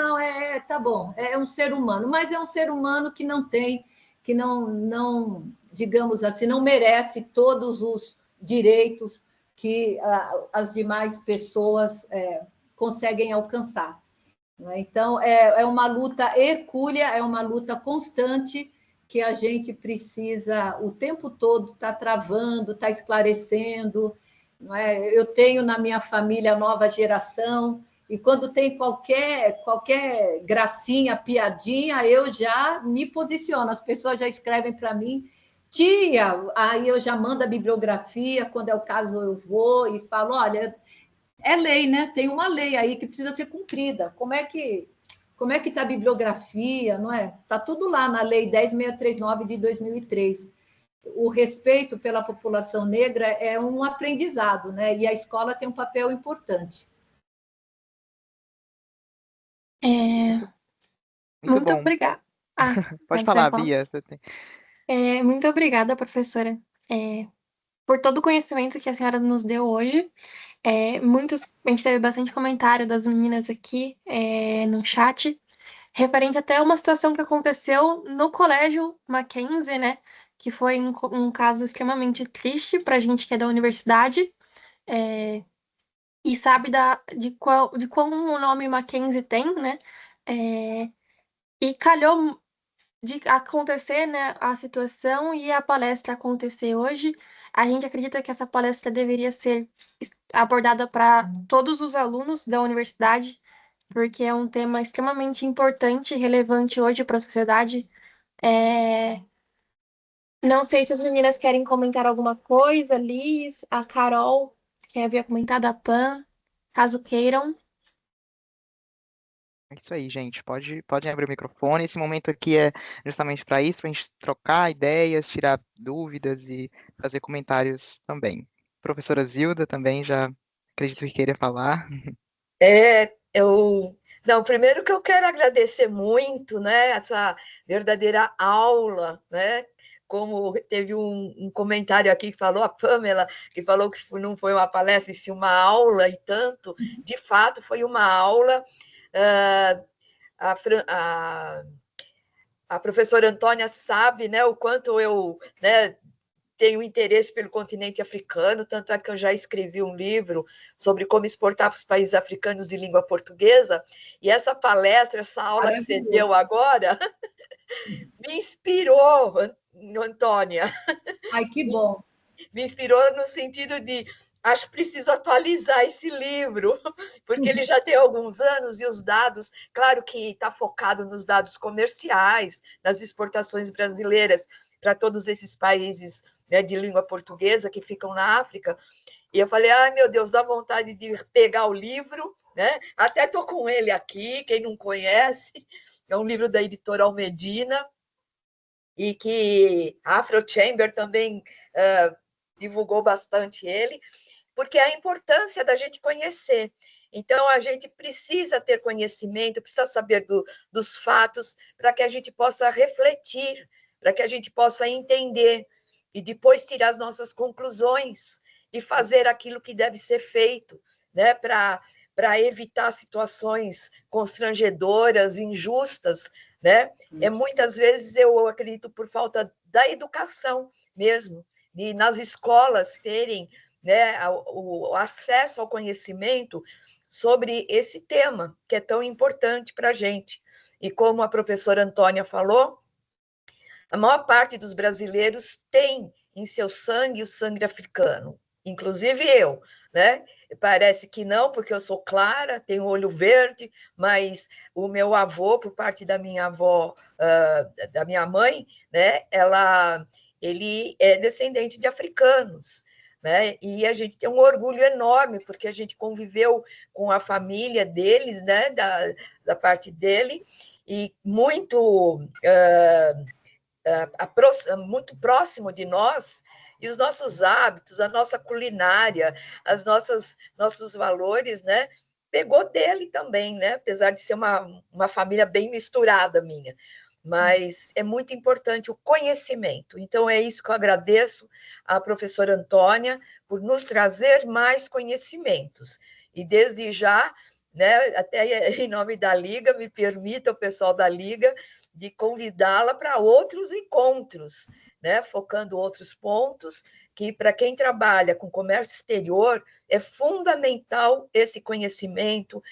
tá bom, é um ser humano, mas é um ser humano que não tem, que não, digamos assim, não merece todos os direitos que as demais pessoas conseguem alcançar. Então, é uma luta hercúlea, é uma luta constante que a gente precisa o tempo todo estar travando, estar esclarecendo. Não é? Eu tenho na minha família a nova geração, E quando tem qualquer gracinha, piadinha, eu já me posiciono. As pessoas já escrevem para mim, tia, aí eu já mando a bibliografia, quando é o caso eu vou e falo, olha, é lei, né? Tem uma lei aí que precisa ser cumprida. Como é que está a bibliografia, não é? Está tudo lá na Lei 10.639 de 2003. O respeito pela população negra é um aprendizado, né? E a escola tem um papel importante. É, Muito muito bom. obrigada. Ah, Pode você vai falar, falar? Bia. Muito obrigada, professora, por todo o conhecimento que a senhora nos deu hoje. A gente teve bastante comentário das meninas aqui, no chat, referente até a uma situação que aconteceu no Colégio Mackenzie, né? Que foi um caso extremamente triste para a gente que é da universidade, e sabe de qual o nome Mackenzie tem, né? É, e calhou de acontecer, né, a situação e a palestra acontecer hoje. A gente acredita que essa palestra deveria ser abordada para todos os alunos da universidade, porque é um tema extremamente importante e relevante hoje para a sociedade. É, Não sei se as meninas querem comentar alguma coisa, Liz, a Carol, que havia comentado, a Pan, caso queiram. É isso aí, gente. Pode abrir o microfone. Esse momento aqui é justamente para isso, para a gente trocar ideias, tirar dúvidas e fazer comentários também. Professora Zilda também já acredito que queria falar. Não, primeiro que eu quero agradecer muito, né, essa verdadeira aula, né, como teve um comentário aqui que falou, a Pamela, que falou que não foi uma palestra, e sim uma aula e tanto, de fato foi uma aula. uh, a, a professora Antônia sabe, né, o quanto eu, né, tenho interesse pelo continente africano, tanto é que eu já escrevi um livro sobre como exportar para os países africanos de língua portuguesa, e essa palestra, essa aula que você deu agora, me inspirou, Antônia. Ai, que bom. Me inspirou no sentido de, acho que preciso atualizar esse livro, porque ele já tem alguns anos e os dados, claro que está focado nos dados comerciais, nas exportações brasileiras para todos esses países, né, de língua portuguesa que ficam na África. E eu falei, ai, meu Deus, dá vontade de pegar o livro, né? Até estou com ele aqui, quem não conhece, é um livro da editora Almedina, e que a Afro Chamber também divulgou bastante ele, porque é a importância da gente conhecer. Então, a gente precisa ter conhecimento, precisa saber dos fatos, para que a gente possa refletir, para que a gente possa entender, e depois tirar as nossas conclusões e fazer aquilo que deve ser feito, né, para evitar situações constrangedoras, injustas, né? Muitas vezes eu acredito por falta da educação mesmo, de nas escolas terem, né, o acesso ao conhecimento sobre esse tema, que é tão importante para a gente. E como a professora Antônia falou, a maior parte dos brasileiros tem em seu sangue o sangue africano, inclusive eu, né? Parece que não, porque eu sou clara, tenho olho verde, mas o meu avô, por parte da minha avó, da minha mãe, né? Ele é descendente de africanos, né? E a gente tem um orgulho enorme, porque a gente conviveu com a família deles, né? Da parte dele, e muito muito próximo de nós, e os nossos hábitos, a nossa culinária, nossos valores, né? Pegou dele também, né? Apesar de ser uma família bem misturada minha. Mas é muito importante o conhecimento. Então, é isso que eu agradeço à professora Antônia por nos trazer mais conhecimentos. E desde já, né, até em nome da Liga, me permita, o pessoal da Liga, de convidá-la para outros encontros, né, focando outros pontos, que para quem trabalha com comércio exterior é fundamental esse conhecimento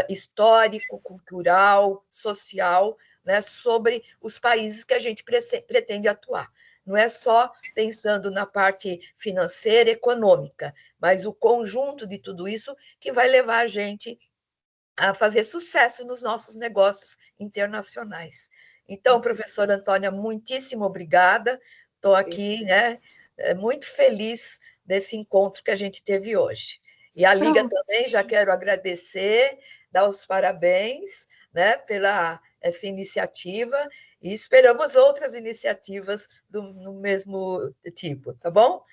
histórico, cultural, social, né, sobre os países que a gente pretende atuar. Não é só pensando na parte financeira, econômica, mas o conjunto de tudo isso que vai levar a gente a fazer sucesso nos nossos negócios internacionais. Então, professora Antônia, muitíssimo obrigada. Estou aqui, né, muito feliz desse encontro que a gente teve hoje. E a Liga também, já quero agradecer, dar os parabéns, né, pela essa iniciativa, e esperamos outras iniciativas no mesmo tipo, tá bom?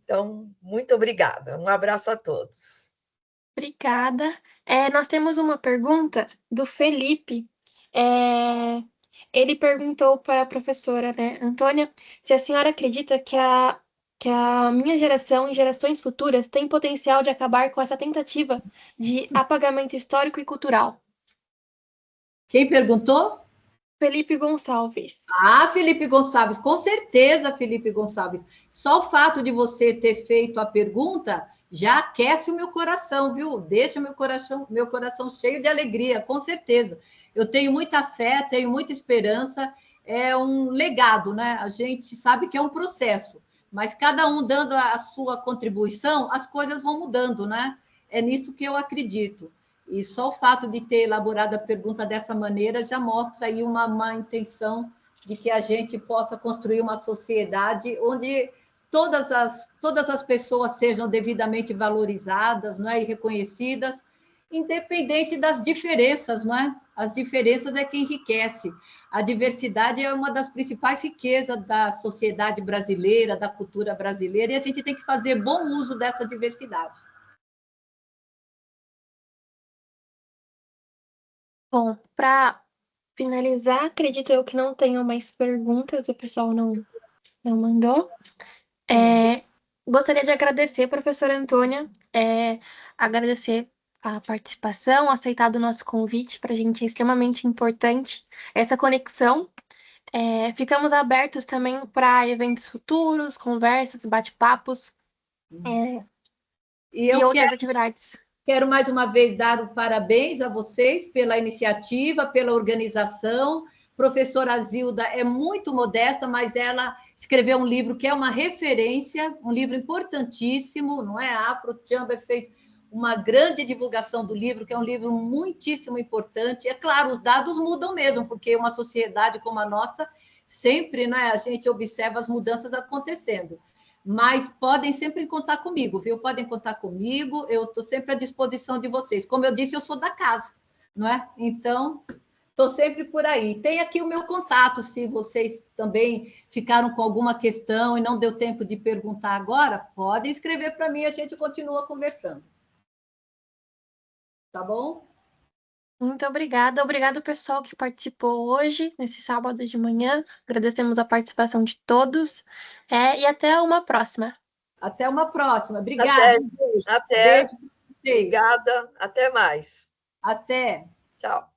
Então, muito obrigada. Um abraço a todos. Obrigada. Nós temos uma pergunta do Felipe. Ele perguntou para a professora, né, Antônia, se a senhora acredita que a minha geração e gerações futuras têm potencial de acabar com essa tentativa de apagamento histórico e cultural. Quem perguntou? Felipe Gonçalves. Ah, Felipe Gonçalves, com certeza, Felipe Gonçalves. Só o fato de você ter feito a pergunta já aquece o meu coração, viu? Deixa meu coração cheio de alegria, com certeza. Eu tenho muita fé, tenho muita esperança, é um legado, né? A gente sabe que é um processo, mas cada um dando a sua contribuição, as coisas vão mudando, né? É nisso que eu acredito. E só o fato de ter elaborado a pergunta dessa maneira já mostra aí uma má intenção de que a gente possa construir uma sociedade onde todas as pessoas sejam devidamente valorizadas, não é, e reconhecidas, independente das diferenças, não é? As diferenças é que enriquece. A diversidade é uma das principais riquezas da sociedade brasileira, da cultura brasileira, e a gente tem que fazer bom uso dessa diversidade. Bom, para finalizar, acredito eu que não tenho mais perguntas, o pessoal não mandou. Gostaria de agradecer, professora Antônia, agradecer a participação, aceitado o nosso convite, para a gente é extremamente importante essa conexão. Ficamos abertos também para eventos futuros, conversas, bate-papos E e eu outras atividades. quero mais uma vez dar o parabéns a vocês pela iniciativa, pela organização. Professora Zilda é muito modesta, mas ela escreveu um livro que é uma referência, um livro importantíssimo, não é? A Afro Chamber fez uma grande divulgação do livro, que é um livro muitíssimo importante. É claro, os dados mudam mesmo, porque uma sociedade como a nossa, sempre, né, a gente observa as mudanças acontecendo. Mas podem sempre contar comigo, viu? Podem contar comigo, eu estou sempre à disposição de vocês. Como eu disse, eu sou da casa, não é? Então, estou sempre por aí. Tem aqui o meu contato, se vocês também ficaram com alguma questão e não deu tempo de perguntar agora, podem escrever para mim, a gente continua conversando. Tá bom? Muito obrigada. Obrigada, pessoal, que participou hoje, nesse sábado de manhã. Agradecemos a participação de todos. E até uma próxima. Até uma próxima. Obrigada. Até. Beijo. Obrigada. Até mais. Até. Tchau.